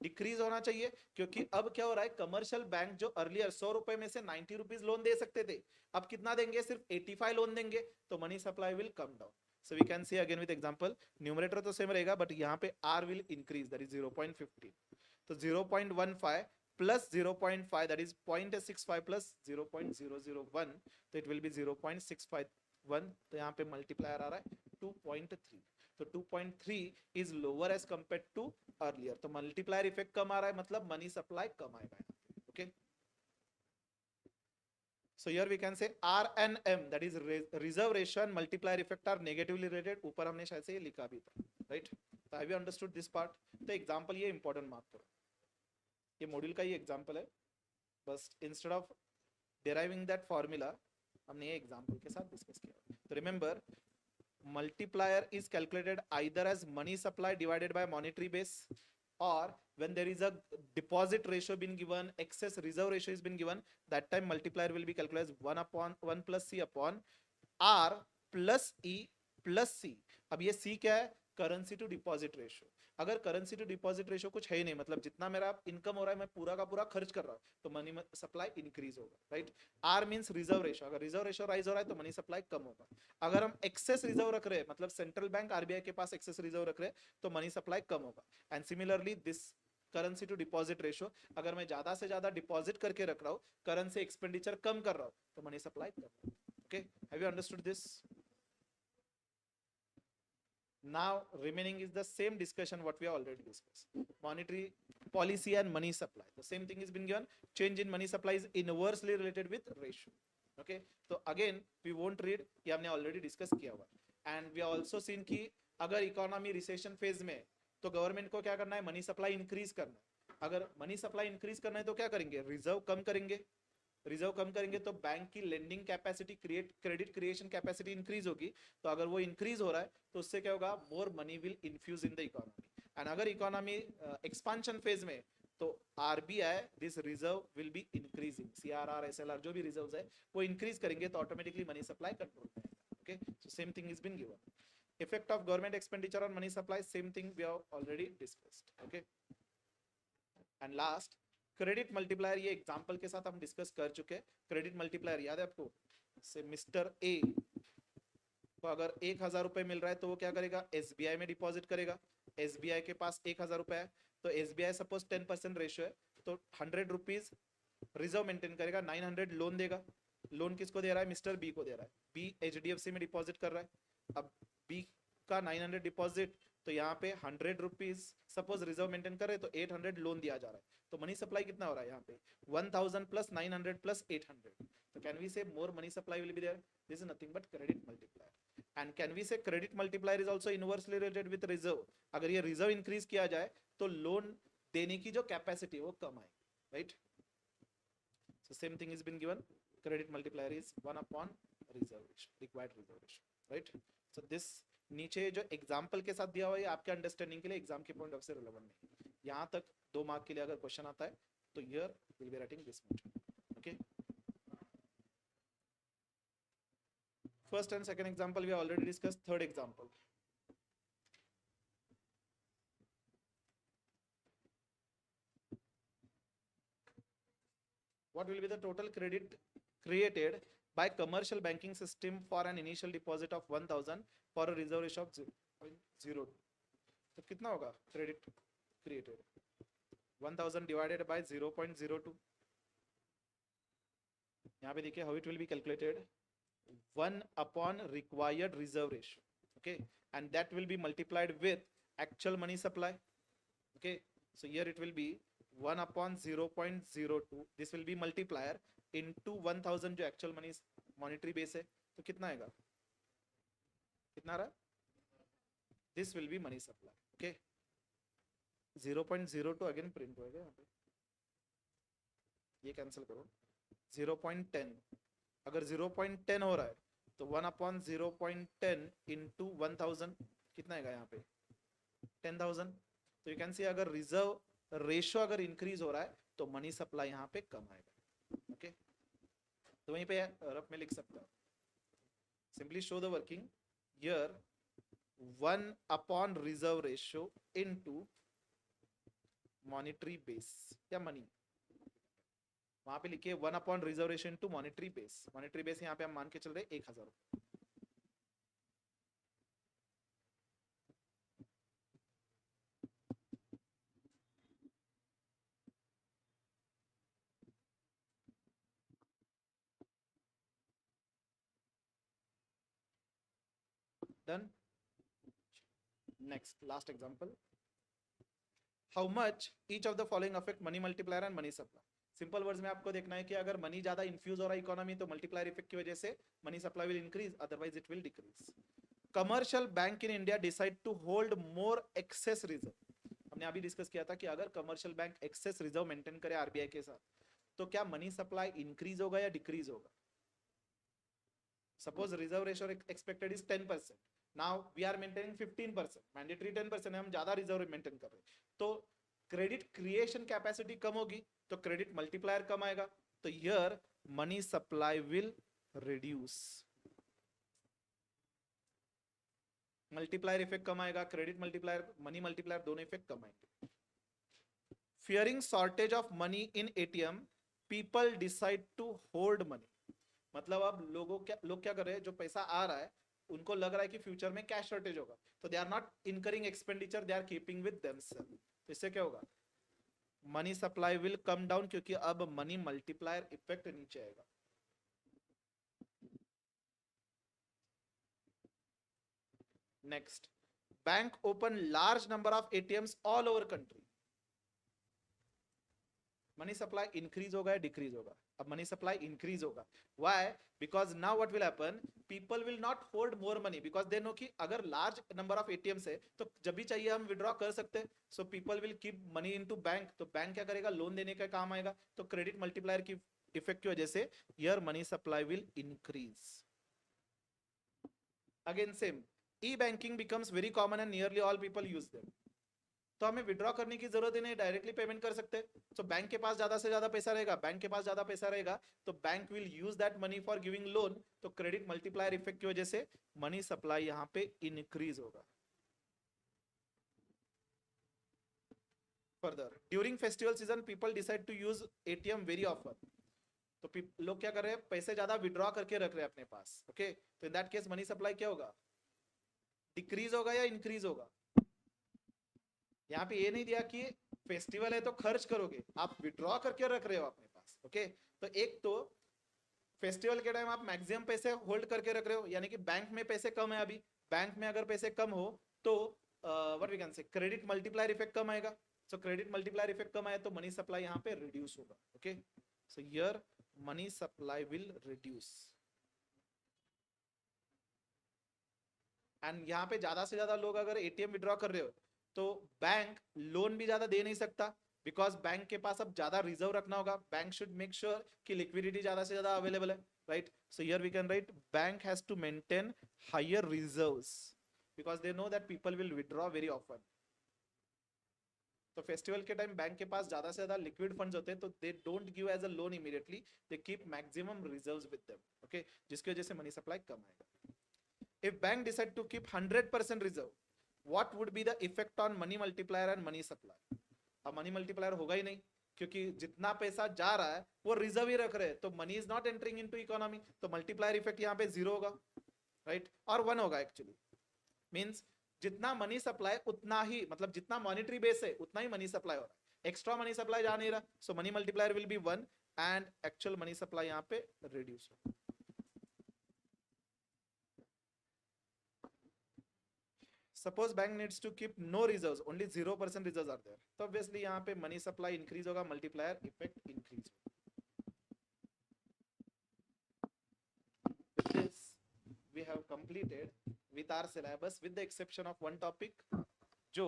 डिक्रीज होना चाहिए, क्योंकि अब क्या हो रहा है, कमर्शियल बैंक जो अर्लियर 100 रुपए में से 90 रुपीज लोन दे सकते थे, अब कितना देंगे? सिर्फ 85 लोन देंगे, तो money supply will come down. So we can see again with example, numerator तो सेम रहेगा बट यहाँ पे R will increase, that is 0.15. तो 0.15 plus 0.5, that is 0.65 plus 0.001, तो it will be 0.651. तो यहाँ पे multiplier आ रहा है 2.3. तो 2.3 is lower as compared to earlier. तो multiplier effect कम आ रहा है, मतलब money supply कम आएगा यहाँ पे. Okay. So here we can say R and M, that is reserve ratio and multiplier effect are negatively related. ऊपर हमने शायद से ये लिखा भी था, right? So have you understood this part? तो example ये important मार्क करो, ये मॉड्यूल का ही एग्जाम्पल है, बस instead of deriving that formula हमने ये एग्जाम्पल के साथ डिस्कस किया. तो remember, multiplier is calculated either as money supply divided by monetary base, or when there is a deposit ratio been given, excess reserve ratio has been given, that time multiplier will be calculated as 1 plus C upon R plus E plus C. अब ये C क्या है? Currency to deposit ratio. अगर currency to deposit ratio कुछ है ही नहीं, मतलब जितना मेरा इनकम हो रहा है मैं पूरा का पूरा खर्च कर रहा हूँ, तो मनी सप्लाई इंक्रीज होगा, right? R means reserve ratio, अगर रिजर्व रेशियो राइज हो रहा है तो मनी सप्लाई कम होगा. अगर हम एक्सेस रिजर्व रख रहे हैं, मतलब सेंट्रल बैंक आरबीआई के पास एक्सेस रिजर्व रख रहे हैं, तो मनी सप्लाई कम होगा. And similarly this currency to deposit ratio, अगर मैं ज्यादा से ज्यादा डिपॉजिट करके रख रहा हूँ, करेंसी एक्सपेंडिचर कम कर रहा हूँ, तो मनी सप्लाई कम होगा. Okay, have you understood this? Now remaining is the same discussion what we have already discussed. Monetary policy and money supply. The same thing has been given. Change in money supply is inversely related with ratio. Okay. So again we won't read. ये हमने already discuss किया हुआ. And we have also seen कि अगर economy recession phase में, तो government को क्या करना है? Money supply increase करना है. अगर money supply increase करना है तो क्या करेंगे? Reserve कम करेंगे. रिजर्व कम करेंगे तो बैंक की lending capacity, credit creation capacity increase होगी। तो अगर वो इंक्रीज हो रहा है तो उससे क्या होगा, more money will infuse in the economy. And अगर इकोनॉमी एक्सपांशन फेज में, तो RBI this reserve will be increasing, CRR SLR जो भी रिजर्व्स है वो इंक्रीज करेंगे तो ऑटोमेटिकली मनी सप्लाई कंट्रोल में आएगा। Okay, so same thing is been given. Effect of government expenditure on money supply, same thing we have already discussed. Okay, and last credit multiplier, ये एग्जांपल के साथ हम डिस्कस कर चुके हैं। क्रेडिट मल्टीप्लायर याद है आपको, से मिस्टर ए को अगर 1,000 रुपए मिल रहा है तो वो क्या करेगा, एसबीआई में डिपॉजिट करेगा। एसबीआई के पास 1,000 रुपए है तो एसबीआई सपोज 10% रेशियो है तो 100 रुपीज रिजर्व मेंटेन करेगा, 900 लोन देगा। लोन किसको दे रहा है, मिस्टर बी को दे रहा है। बी एचडीएफसी में डिपॉजिट कर रहा है। अब बी का 900 डिपॉजिट, तो यहाँ पे 100 रुपीज सपोज रिजर्व मेंटेन कर रहे तो 800 लोन दिया जा रहा है। तो मनी सप्लाई कितना हो रहा है यहाँ पे, 1000 प्लस 900 प्लस 800। तो can we say more money supply will be there, this is nothing but credit multiplier. And can we say credit multiplier is also inversely related with reserve. अगर ये reserve increase किया जाए तो loan देने की जो capacity वो कम आएगी, right. So same thing is been given, credit multiplier is 1 upon reservation, required reservation, right. So this नीचे जो एग्जाम्पल के साथ दिया हुआ है आपके अंडरस्टैंडिंग के लिए एग्जाम के पॉइंट ऑफ से रिलेवेंट नहीं। यहाँ तक 2 मार्क के लिए अगर क्वेश्चन आता है तो here will be writing this much. Okay, first and second example we already discuss. Third example, what will be the total credit created by commercial banking system for an initial deposit of 1000 for a reserve ratio of 0.02। तो कितना होगा credit created, 1000 divided by 0.02। यहाँ पे देखिए how it will be calculated, 1 upon required reserve ratio, okay, and that will be multiplied with actual money supply। okay, so here it will be 1 upon 0.02, this will be multiplier into 1000 जो actual money monetary base है। तो कितना आएगा, कितना रहा, this will be money supply। okay, 0.02 again print होएगा यहाँ पे, ये कैंसिल करो। 0.10, अगर 0.10 हो रहा है तो 1 अपॉन 0.10 इंटू 1000 कितना आएगा यहाँ पे, 10,000। तो यू कैन सी अगर रिजर्व रेशियो अगर इंक्रीज हो रहा है तो मनी सप्लाई यहाँ पे कम आएगा। ओके, तो वहीं पे रफ में लिख सकते हो, simply show the working here, 1 upon reserve ratio into monetary base या मनी, वहां पे लिखिए 1 upon reservation to monetary base. Monetary base यहाँ पे हम मान के चल रहे 1000। Done, next last example, how much each of the following affect money multiplier and money supply. Simple words में आपको देखना है कि अगर मनी ज्यादा इन्फ्यूज हो रहा है इकोनॉमी तो मल्टीप्लायर इफेक्ट की वजह से money supply will increase, otherwise it will decrease. Commercial bank in India decide to hold more excess reserve. हमने अभी डिस्कस किया था कि अगर commercial bank excess reserve maintain करे आरबीआई के साथ तो क्या मनी सप्लाई इंक्रीज होगा या डिक्रीज होगा। Suppose reserve ratio expected is 10%, now we are maintaining 15%, mandatory 10% है, हम ज्यादा रिजर्व मेंटेन कर रहे हैं तो क्रेडिट क्रिएशन कैपेसिटी कम होगी तो क्रेडिट मल्टीप्लायर कम आएगा। तो here money supply will reduce, multiplier effect कम आएगा, क्रेडिट मल्टीप्लायर मनी मल्टीप्लायर दोनों इफेक्ट कम आएंगे। Fearing shortage of money in ATM, people decide to hold money. मतलब अब लोग क्या कर रहे हैं, जो पैसा आ रहा है उनको लग रहा है कि फ्यूचर में कैश शॉर्टेज होगा तो they are not incurring expenditure, they are keeping with themselves. तो इससे क्या होगा, money supply will come down क्योंकि अब मनी मल्टीप्लायर इफेक्ट नीचे आएगा। Next, bank open large number of ATMs all over country, money supply increase होगा या डिक्रीज होगा, अब मनी सप्लाई इंक्रीज होगा। Why, because now what will happen, people will not hold more money because they know कि अगर large number of ATMs है तो जब भी चाहिए हम विड्रॉ कर सकते हैं। So people will keep money into bank, तो बैंक क्या करेगा, लोन देने का काम आएगा। तो क्रेडिट मल्टीप्लायर की इफेक्ट की वजह से your money supply will increase. Again same, E banking becomes very common and nearly all people use them. तो हमें विड्रॉ करने की जरूरत ही नहीं, डायरेक्टली पेमेंट कर सकते. तो बैंक के पास ज्यादा से ज्यादा पैसा रहेगा, बैंक के पास ज्यादा पैसा रहेगा तो bank will use that money for giving loan. तो क्रेडिट मल्टीप्लायर इफेक्ट की वजह से मनी सप्लाई यहां पे इंक्रीज होगा. Further, during festival season people decide to use ATM very often. तो लोग क्या कर रहे हैं, पैसे ज्यादा विड्रॉ करके रख रहे हैं अपने पास. ओके, तो इन दैट केस मनी सप्लाई क्या होगा, डिक्रीज होगा या इंक्रीज होगा. यहाँ पे ये नहीं दिया कि फेस्टिवल है तो खर्च करोगे, आप विड्रॉ करके रख रहे हो अपने पास. ओके, तो एक तो फेस्टिवल के टाइम आप मैक्सिमम पैसे होल्ड करके रख रहे हो, यानी कि बैंक में पैसे कम है. अभी बैंक में अगर पैसे कम हो तो what we can say credit multiplier effect कम आएगा. सो क्रेडिट मल्टीप्लायर इफेक्ट कम आए तो मनी सप्लाई यहाँ पे रिड्यूस होगा. Okay, so here money supply will reduce. And यहाँ पे ज्यादा से ज्यादा लोग अगर एटीएम विड्रॉ कर रहे हो तो बैंक लोन भी ज्यादा दे नहीं सकता, बिकॉज बैंक के पास अब ज्यादा रिजर्व रखना होगा. बैंक शुड मेक श्योर कि लिक्विडिटी ज्यादा से ज्यादा अवेलेबल है, right. So here we can write bank has to maintain higher reserves because they know that people will withdraw very often. तो फेस्टिवल के टाइम बैंक के पास ज्यादा से ज्यादा लिक्विड फंड्स होते हैं, तो they don't give as a loan immediately, they keep maximum reserves with them. Okay, जिसकी वजह से मनी सप्लाई कम आएगा. If bank decide to keep 100% reserve, what would be the effect on money multiplier and money supply? अब money multiplier होगा ही नहीं, क्योंकि जितना पैसा जा रहा है वो रिजर्व ही रख रहे हैं, तो money is not entering into economy, तो मल्टीप्लायर इफेक्ट यहाँ पे जीरो होगा, राइट, और 1 होगा एक्चुअली. मींस जितना मनी सप्लाई उतना ही, मतलब जितना मॉनेटरी बेस है उतना ही मनी सप्लाई हो रहा है, एक्स्ट्रा मनी सप्लाई जा नहीं रहा. So money multiplier will be 1 and actual money supply यहाँ पे रिड्यूस होगा. Suppose bank needs to keep no reserves, only 0% reserves are there. So obviously यहाँ पे money supply increase होगा, multiplier effect increase. With this, we have completed with our syllabus, with the exception of one topic, जो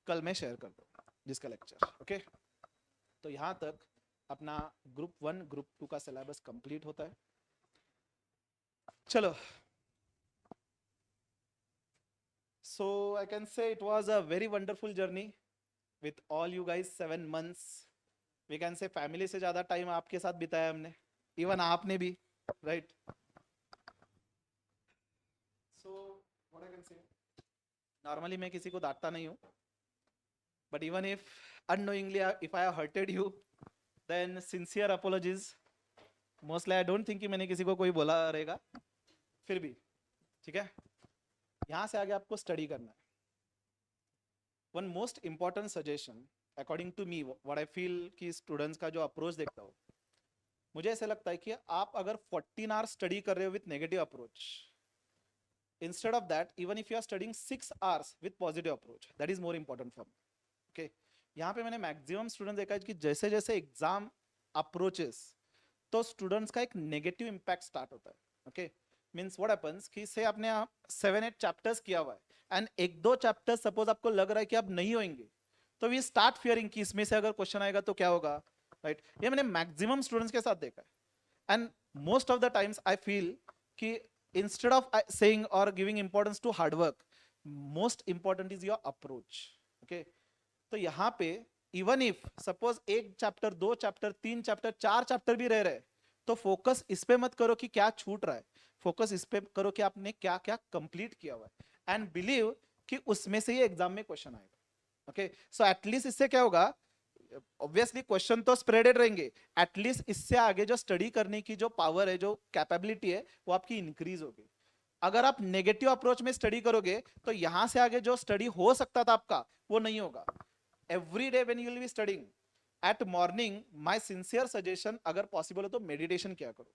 कल मैं share कर दूँ जिसका lecture. Okay, तो यहाँ तक अपना ग्रुप 1 ग्रुप 2 का सिलेबस कंप्लीट होता है. चलो, so I can say it was a very wonderful journey with all you guys. 7 months, we can say family से ज्यादा टाइम आपके साथ बिताया हमने, इवन आपने भी, right? So what I can say, normally मैं किसी को डांटता नहीं हूँ, but even if unknowingly if I have hurted you, then sincere apologies. Mostly I don't think कि मैंने किसी को कोई बोला रहेगा, फिर भी ठीक है. यहां से आगे आपको स्टडी करना है. One most important suggestion according to me, what I feel कि स्टूडेंट्स का जो अप्रोच देखता हूं, मुझे ऐसा लगता है कि आप अगर 14 आवर्स स्टडी कर रहे हो with negative approach, instead of that even if you are studying 6 hours with positive approach, that is more important for me. Okay, यहाँ पे मैंने मैक्सिमम स्टूडेंट देखा है कि जैसे जैसे एग्जाम अप्रोचेस तो स्टूडेंट्स का एक नेगेटिव इंपैक्ट स्टार्ट होता है. ओके, मीन्स व्हाट हैपेंस कि से आपने 7-8 चैप्टर्स किया हुआ है एंड 1-2 चैप्टर्स सपोज आपको लग रहा है कि अब नहीं होंगे, तो वी स्टार्ट फियरिंग कि इसमें से अगर क्वेश्चन आएगा तो क्या होगा, राइट. ये मैंने मैक्सिमम स्टूडेंट्स के साथ देखा है. And most of the times I feel कि इंस्टेड ऑफ सेइंग और giving importance to hard work, most important is your approach. Okay, तो यहाँ पे even if suppose 1 chapter 2 chapter 3 chapter 4 chapter भी रह रहे, तो फोकस इस पे मत करो कि क्या छूट रहा है, फोकस इस पे करो कि आपने क्या क्या कंप्लीट किया हुआ है, एंड बिलीव कि उसमें से ही एग्जाम में क्वेश्चन आएगा. ओके, सो एटलीस्ट इससे क्या होगा, ऑब्वियसली क्वेश्चन तो स्प्रेडेड रहेंगे, एटलीस्ट इससे आगे जो स्टडी करने की जो पावर है, जो कैपेबिलिटी है, वो आपकी इंक्रीज होगी. अगर आप नेगेटिव अप्रोच में स्टडी करोगे तो यहां से आगे जो स्टडी हो सकता था आपका वो नहीं होगा. Every day when you will be studying eight morning, my sincere suggestion, अगर पॉसिबल हो तो मेडिटेशन किया करो.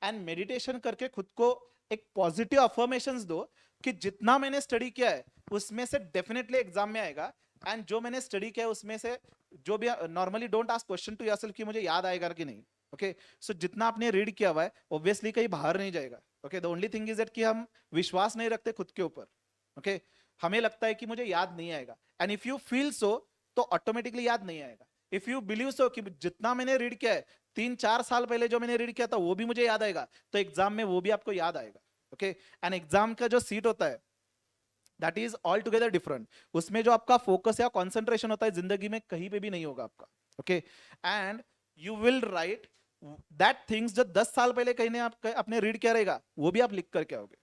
एंड मेडिटेशन करके खुद को एक पॉजिटिव अफर्मेशंस दो कि जितना मैंने स्टडी किया है उसमें से डेफिनेटली एग्जाम में आएगा, एंड जो मैंने स्टडी किया है उसमें से जो भी, normally don't ask question to yourself कि मुझे याद आएगा कि नहीं. ओके, सो जितना आपने रीड किया हुआ है ऑब्वियसली कहीं बाहर नहीं जाएगा. Okay, the only thing is that कि हम विश्वास नहीं रखते खुद के ऊपर. ओके, हमें लगता है कि मुझे याद नहीं आएगा, and if you feel so तो ऑटोमेटिकली याद नहीं आएगा. इफ यू बिलीव सो कि जितना मैंने रीड किया है 3-4 साल पहले जो मैंने रीड किया था वो भी मुझे याद आएगा, तो एग्जाम में वो भी आपको याद आएगा। ओके, एंड एग्जाम का जो सीट होता है that is all together different. उसमें जो आपका फोकस या कॉन्सेंट्रेशन होता है जिंदगी में कहीं पे भी नहीं होगा आपका। Okay, and you will write that things जो 10 साल पहले कहीं ने आप आपने रीड किया रहेगा वो भी आप लिख करके आओगे।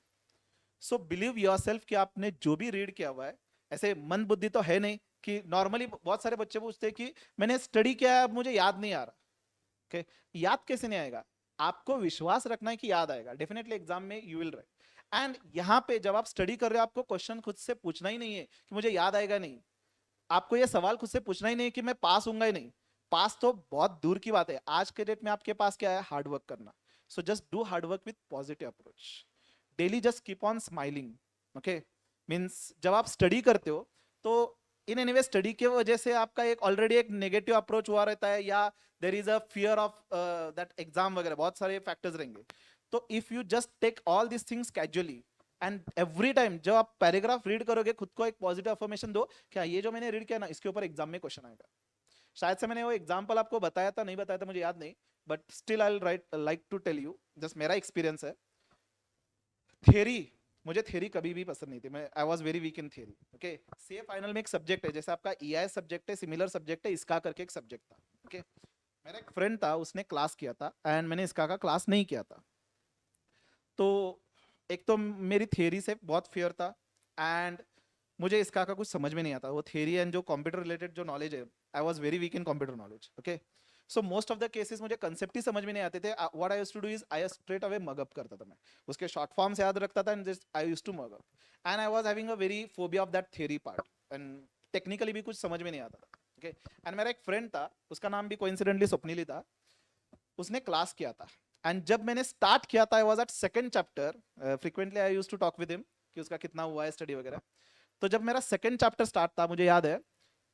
सो बिलीव योरसेल्फ कि आपने जो भी रीड किया हुआ है, ऐसे मंद बुद्धि तो है नहीं कि नॉर्मली बहुत सारे बच्चे पूछते हैं कि मैंने स्टडी किया है अब मुझे याद नहीं आ रहा। ओके, याद कैसे नहीं आएगा? आपको विश्वास रखना है कि याद आएगा, डेफिनेटली एग्जाम में यू विल राइट। एंड यहाँ पे जब आप स्टडी कर रहे हो आपको क्वेश्चन खुद से पूछना ही नहीं है कि मुझे याद आएगा नहीं। आपको ये सवाल खुद से पूछना ही नहीं कि मैं पास होऊंगा ही नहीं। पास तो बहुत दूर की बात है, आज के डेट में आपके पास क्या है? हार्ड वर्क करना। So just do hard work with positive approach, daily just keep on smiling. Okay, means जब आप स्टडी करते हो तो इन एनी वे स्टडी की वजह से आपका एक ऑलरेडी एक नेगेटिव अप्रोच हुआ रहता है, या there is a fear of that exam वगैरह, बहुत सारे फैक्टर्स रहेंगे। तो if you just take all this things casually and every time जब आप पैराग्राफ रीड करोगे खुद को एक पॉजिटिव अफर्मेशन दो, क्या ये जो मैंने रीड किया ना इसके ऊपर एग्जाम में क्वेश्चन आएगा। शायद से मैंने वो एग्जाम्पल आपको बताया था, नहीं बताया था मुझे याद नहीं, but still I write like to tell you, just मेरा एक्सपीरियंस है। थियरी, मुझे थियरी कभी भी पसंद नहीं थी, मैं I was very weak in theory. Okay, see final में एक सब्जेक्ट है, जैसे आपका ईआईएस सब्जेक्ट है, सिमिलर सब्जेक्ट है इसका करके एक सब्जेक्ट था। ओके, मेरा एक फ्रेंड था उसने क्लास किया था एंड मैंने इसका का क्लास नहीं किया था। तो एक तो मेरी थियरी से बहुत फियर था एंड मुझे इसका का कुछ समझ में नहीं आता, वो थियरी एंड जो कंप्यूटर रिलेटेड जो नॉलेज है, I was very weak in computer knowledge. Okay, so most of the cases मुझे कंसेप्ट ही समझ में नहीं आते थे। What I used to do is I straight away mug up करता था, मैं उसके शॉर्ट फॉर्म्स याद रखता था and just I used to mug up, and I was having a very phobia of that theory part and technically भी कुछ समझ में नहीं आता था। ओके, एंड मेरा एक फ्रेंड था उसका नाम भी कोइंसिडेंटली स्वप्निल ही था, उसने क्लास किया था एंड जब मैंने स्टार्ट किया था I was at second chapter. Frequently I used to talk with him कि उसका कितना हुआ है स्टडी वगैरह। तो जब मेरा सेकंड चैप्टर स्टार्ट था मुझे याद है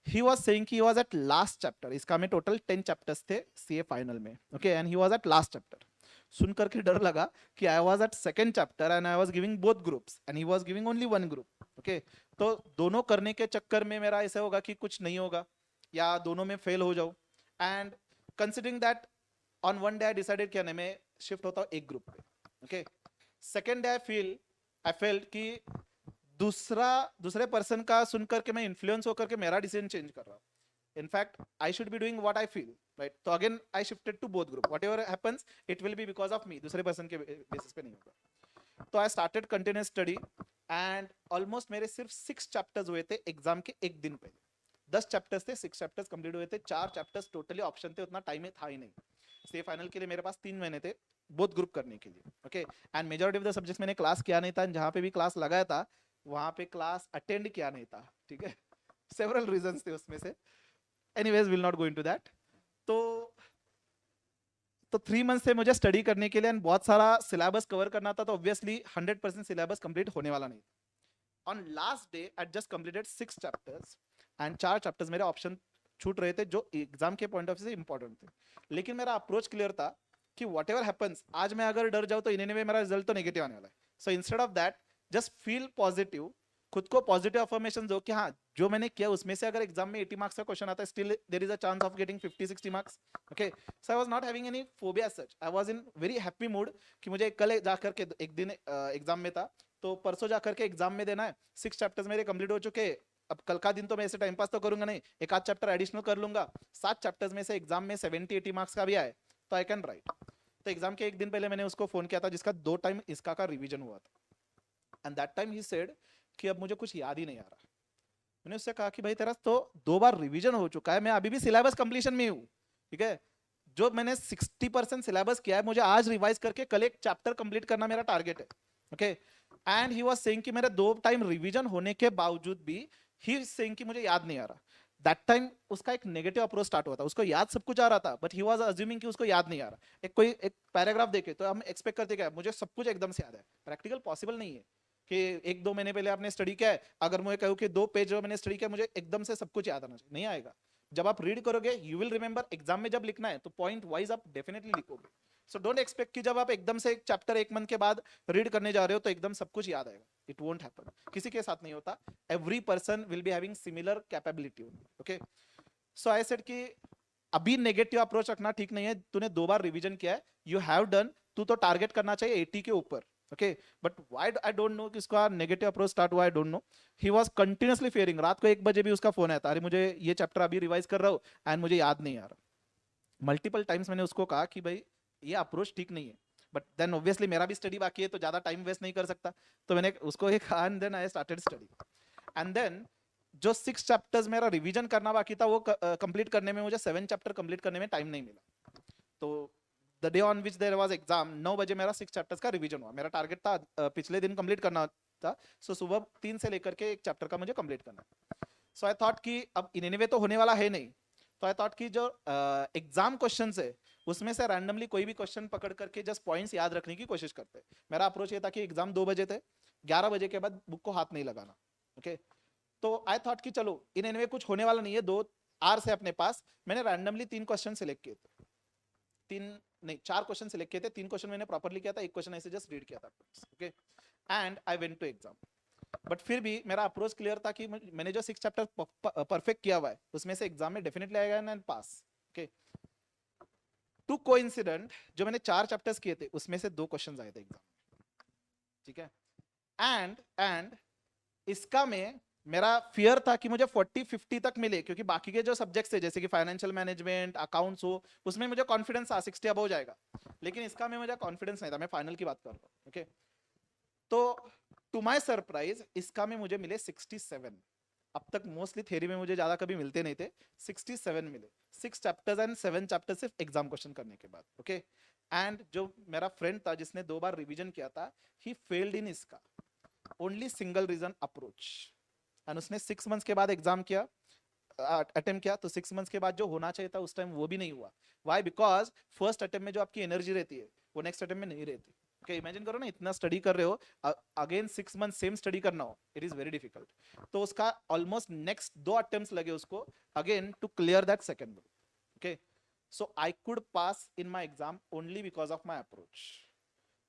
ही वाज सेइंग कि he was at last chapter, इसका में टोटल 10 चैप्टर्स थे सीए फाइनल में। Okay, and he was at last chapter. सुन करके डर लगा कि I was at second chapter and I was giving both groups and he was giving only one group. Okay, तो दोनों करने के चक्कर में मेरा ऐसा होगा कि कुछ नहीं होगा या दोनों में फेल हो जाऊं। And considering that on one day I decided कि मैं शिफ्ट होता हूँ एक ग्रुप पे। Okay, second day I felt कि दूसरे पर्सन का सुन करके मैं इन्फ्लुएंस होकर के मेरा डिसीजन चेंज कर रहा हूँ। In fact I should be doing what I feel, right? तो again I shifted to both group, whatever happens it will be because of me, दूसरे पर्सन के बेसिस पे नहीं होगा। तो I started continuous study and almost मेरे सिर्फ 6 chapters हुए थे एग्जाम के एक दिन पहले। 10 चैप्टर्स थे, 6 चैप्टर्स कंप्लीट हुए थे, 4 चैप्टर्स टोटली ऑप्शन थे, उतना टाइम था ही नहीं। सी फाइनल के लिए मेरे पास 3 महीने थे बोथ ग्रुप करने के लिए। Okay, and majority of the subjects मैंने क्लास किया नहीं था, जहां पे भी क्लास लगाया था वहां पे क्लास अटेंड किया नहीं था। ठीक है, सेवरल रीजंस थे उसमें से, anyways will not go into that. तो 3 मंथ से मुझे स्टडी करने के लिए एंड बहुत सारा सिलेबस कवर करना था, तो ऑब्वियसली 100% सिलेबस कंप्लीट होने वाला नहीं। On last day I just completed 6 chapters and 4 chapters मेरे ऑप्शन छूट रहे थे जो एग्जाम के पॉइंट ऑफ व्यू से इंपॉर्टेंट थे। लेकिन मेरा अप्रोच क्लियर था कि वॉट एवर हैपन्स, आज मैं अगर डर जाऊँ तो इन एनी वे मेरा रिजल्ट तो नेगेटिव आने वाला है। So instead of that just feel positive, खुद को पॉजिटिव अफर्मेशन दो कि हाँ जो मैंने किया उसमें से अगर एग्जाम में 80 मार्क्स का क्वेश्चन आता है still there is a chance of getting 50-60 marks. Okay, so I was not having any phobia such, I was in very happy mood कि मुझे कल जाकर के एक दिन एग्जाम में था तो परसों जाकर के एग्जाम में देना है। 6 चैप्टर्स मेरे कंप्लीट हो चुके, अब कल का दिन तो मैं ऐसे टाइम पास तो करूंगा नहीं, एक आध चैप्टर एडिशनल कर लूंगा। 7 चैप्टर्स में से एग्जाम में 70-80 मार्क्स का भी आए तो आई कैन राइट। तो एग्जाम के एक दिन पहले मैंने उसको फोन किया था जिसका 2 टाइम इसका का रिवीजन हुआ था and that time he said कि अब मुझे कुछ याद ही नहीं आ रहा। मैंने उससे कहा कि भाई तेरा तो 2 बार रिवीजन हो चुका है, मैं अभी भी सिलेबस कंप्लीशन में हूँ। ठीक है, जो मैंने 60% सिलेबस किया है मुझे आज रिवाइज करके कल एक चैप्टर कंप्लीट करना मेरा टारगेट है। Okay, and he was saying कि मेरे 2 टाइम रिवीजन होने के बावजूद भी ही सेइंग कि मुझे याद नहीं आ रहा। दैट टाइम उसका एक नेगेटिव अप्रोच स्टार्ट हुआ था, उसको याद सब कुछ आ रहा था बट ही वाज अज्यूमिंग कि उसको याद नहीं आ रहा। एक पैराग्राफ देखे तो हम एक्सपेक्ट करते क्या मुझे सब कुछ एकदम से याद है, प्रैक्टिकल पॉसिबल नहीं है कि 1-2 महीने पहले आपने स्टडी किया है अगर मुझे कहूँ कि 2 पेज मैंने स्टडी किया मुझे एकदम से सब कुछ याद आना चाहिए, नहीं आएगा। जब आप रीड करोगे यू विल रिमेंबर, एग्जाम में जब लिखना है तो पॉइंट वाइज आप डेफिनेटली लिखोगे। सो डोंट एक्सपेक्ट कि जब आप एकदम से एक चैप्टर 1 मंथ के बाद रीड करने जा रहे हो तो एकदम सब कुछ याद आएगा, इट वोंट हैपन, किसी के साथ नहीं होता। Every person will be having similar capability. Okay, so I said कि अभी नेगेटिव अप्रोच रखना ठीक नहीं है, तूने 2 बार रिवीजन किया है, यू हैव डन, तू तो टारगेट करना चाहिए 80 के ऊपर, okay. But why I don't know किसका नेगेटिव अप्रोच स्टार्ट हुआ, I don't know. He was continuously fearing, रात को 1 बजे भी उसका फोन आया था, अरे मुझे ये चैप्टर अभी रिवाइज कर रहा हूँ एंड मुझे याद नहीं आ रहा। मल्टीपल टाइम्स मैंने उसको कहा कि भाई ये अप्रोच ठीक नहीं है, बट देन ऑब्वियसली मेरा भी स्टडी बाकी है तो ज्यादा टाइम वेस्ट नहीं कर सकता, तो मैंने उसको एक कहा and then I started study. And then जो 6 चैप्टर्स मेरा रिवीजन करना बाकी था वो कंप्लीट करने में मुझे 7 चैप्टर कंप्लीट करने में टाइम नहीं मिला। तो the day on which there was exam 9 बजे मेरा 6 चैप्टर्स का रिवीजन हुआ। मेरा टारगेट था पिछले दिन कंप्लीट करना था, सो सुबह 3 से लेकर के एक चैप्टर का मुझे कंप्लीट करना है। सो आई थॉट कि अब इन एनीवे तो होने वाला है नहीं, तो आई थॉट कि जो एग्जाम क्वेश्चंस है उसमें से रैंडमली कोई भी क्वेश्चन पकड़ करके जस्ट पॉइंट्स याद रखने की कोशिश करते हैं। मेरा अप्रोच ये था कि एग्जाम 2 बजे थे, 11 बजे के बाद बुक को हाथ नहीं लगाना, ओके। तो आई थॉट कि चलो इन एनीवे कुछ होने वाला नहीं है, 2 आवर्स है अपने पास। मैंने रैंडमली 3 क्वेश्चन सिलेक्ट किए थे, 3 नहीं 4 क्वेश्चन सिलेक्ट किए थे, 3 क्वेश्चन मैंने प्रॉपर्ली किया था, एक क्वेश्चन ऐसे जस्ट रीड किया था, okay. And I went to exam. But फिर भी मेरा अप्रोच क्लियर था कि मैंने जो 6 चैप्टर परफेक्ट किया हुआ है उसमें से एग्जाम में डेफिनेटली आएगा and pass, okay. Too coincident, जो मैंने 4 चैप्टर्स किए थे उसमें से 2 क्वेश्चंस आए थे एग्जाम में, ठीक है। एंड इसका में मेरा फियर था कि मुझे 40-50 तक मिले, क्योंकि बाकी के जो सब्जेक्ट्स थे जैसे कि फाइनेंशियल मैनेजमेंट, अकाउंट्स हो, उसमें मुझे कॉन्फिडेंस था 60 अब हो जाएगा, लेकिन इसका में मुझे कॉन्फिडेंस नहीं था। मैं फाइनल की बात कर रहा हूँ, ओके। तो टू माय सरप्राइज इसका में मुझे मिले 67। अब तक मोस्टली थ्योरी में मुझे ज्यादा कभी मिलते नहीं थे, 67 मिले, 6 चैप्टर्स एंड 7 चैप्टर्स सिर्फ एग्जाम क्वेश्चन करने के बाद, ओके। एंड जो मेरा फ्रेंड था जिसने 2 बार रिवीजन किया था, ही फेल्ड इन इसका only single reason approach, and उसने 6 मंथ्स के बाद एग्जाम किया, अटेम्प्ट किया, तो 6 मंथ्स के बाद जो होना चाहिए था उस टाइम वो भी नहीं हुआ। व्हाई? बिकॉज फर्स्ट अटेम्प्ट में जो आपकी एनर्जी रहती है वो नेक्स्ट अटेम्प्ट में नहीं रहती, ओके। इमेजिन करो ना, इतना स्टडी कर रहे हो, अगेन 6 मंथ सेम स्टडी करना हो, इट इज वेरी डिफिकल्ट। तो उसका ऑलमोस्ट नेक्स्ट 2 अटेम्प्ट्स लगे उसको again to clear that second, okay. So I could pass in my exam only because of my approach.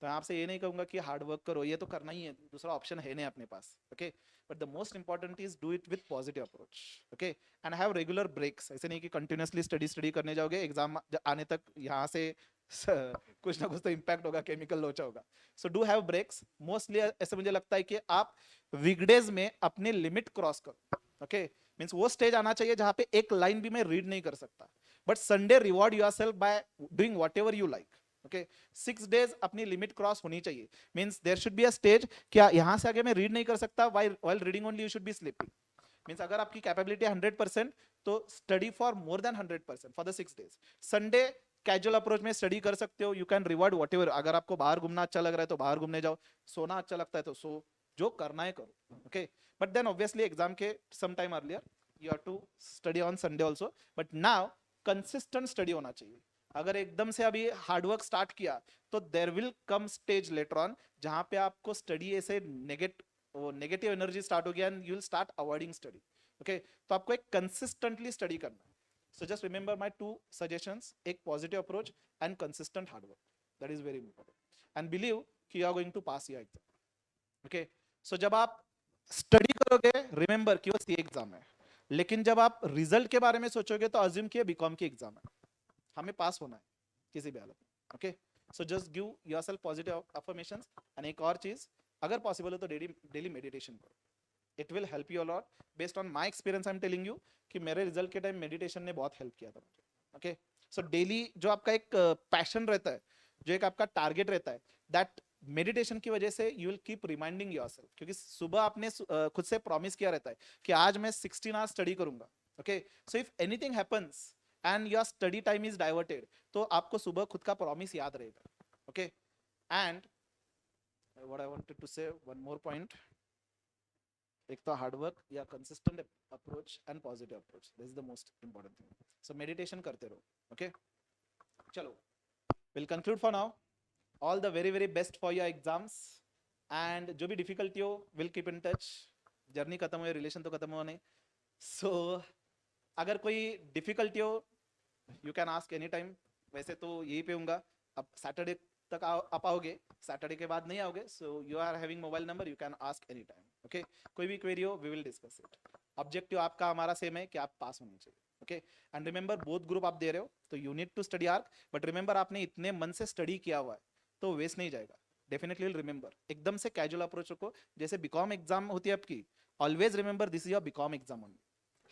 तो मैं आपसे ये नहीं कहूंगा कि हार्ड वर्क करो, ये तो करना ही है, दूसरा ऑप्शन है नहीं अपने पास, okay. But the most important is do it with positive approach, okay. And have regular breaks, ऐसे नहीं कि कंटिन्यूअसली स्टडी स्टडी करने जाओगे, एग्जाम आने तक यहाँ से कुछ ना कुछ तो इम्पैक्ट होगा, केमिकल लोचा होगा। So do have breaks. Mostly ऐसे मुझे लगता है कि आप वीकडेज में अपने लिमिट क्रॉस करो, ओके। मीन्स वो स्टेज आना चाहिए जहां पे एक लाइन भी मैं रीड नहीं कर सकता, but Sunday reward yourself by doing whatever you like, okay. 6 days अपनी लिमिट क्रॉस होनी चाहिए। Means there should be a stage, क्या यहां से आगे मैं रीड नहीं कर सकता, while reading only you should be sleeping. Means अगर आपकी कैपेबिलिटी 100%, तो study for more than 100% for the 6 days. Sunday casual approach में स्टडी कर सकते हो, you can reward what ever. अगर आपको बाहर घूमना अच्छा लग रहा है तो बाहर घूमने जाओ, सोना अच्छा लगता है तो सो, जो करना है करो, okay. But then obviously exam के some time earlier you have to study on Sunday also, but now consistent study होना चाहिए। अगर एकदम से अभी हार्डवर्क स्टार्ट किया तो there will come stage later on जहां पे आपको स्टडी ऐसे नेगेटिव एनर्जी स्टार्ट हो गया and you will start avoiding study, okay. तो आपको एक कंसिस्टेंटली स्टडी करना है। So just remember my 2 suggestions, एक positive approach and consistent hard work, that is very important. And believe कि you are going to pass your exam, okay. So जब आप study करोगे, रिमेंबर कि वो सी एग्जाम है, लेकिन जब आप रिजल्ट के बारे में सोचोगे तो अज्यूम किए बीकॉम की एग्जाम है, हमें पास होना है किसी भी हालत में, okay. So just give yourself positive affirmations. And एक और चीज, अगर पॉसिबल हो तो डेली डेली मेडिटेशन करो, it will help you a lot. Based on my experience I am telling you कि मेरे रिजल्ट के टाइम मेडिटेशन ने बहुत हेल्प किया था मुझे, ओके। सो डेली जो आपका एक पैशन रहता है, जो एक आपका टारगेट रहता है, दैट मेडिटेशन की वजह से you will keep reminding yourself, क्योंकि सुबह आपने खुद से प्रॉमिस किया रहता है कि आज मैं 16 आवर्स स्टडी करूंगा, okay. So if anything happens and your study time is diverted, तो आपको सुबह खुद का प्रॉमिस याद रहेगा, okay. And what I wanted to say, one more point, एक तो हार्डवर्क या consistent approach and positive approach, this is the most important thing. So meditation करते रहो, ओके। चलो, will conclude for now. All the very very best for your exams, and जो भी difficulty हो will keep in touch. Journey खत्म हुई, relation तो खत्म हुआ नहीं। सो अगर कोई डिफिकल्टी हो you can ask any time. वैसे तो यही पे हूँगा, अब सैटरडे तक आ पाओगे, सैटरडे के बाद नहीं आओगे, so you are having mobile number, you can ask any time, okay. कोई भी क्वेरी हो we will discuss it. Objective आपका हमारा सेम है कि आप पास होने चाहिए। Okay and remember both group आप दे रहे हो तो you need to study arc, but remember आपने इतने मन से स्टडी किया हुआ है तो वेस्ट नहीं जाएगा, डेफिनेटली रिमेंबर। एकदम से कैजुअल अप्रोच रखो, जैसे बीकॉम एग्जाम होती है आपकी, always remember this is your BCom exam only.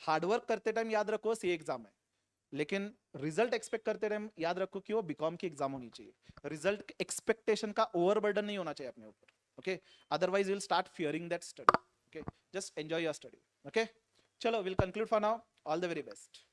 Hard work करते टाइम याद रखो सी एग्जाम है, लेकिन रिजल्ट एक्सपेक्ट करते टाइम याद रखो कि वो बीकॉम की एग्जाम होनी चाहिए। रिजल्ट एक्सपेक्टेशन का ओवरबर्डन नहीं होना चाहिए अपने ऊपर, okay, otherwise will start fearing that study. Okay, just enjoy your study. Okay, चलो will conclude for now, all the very best.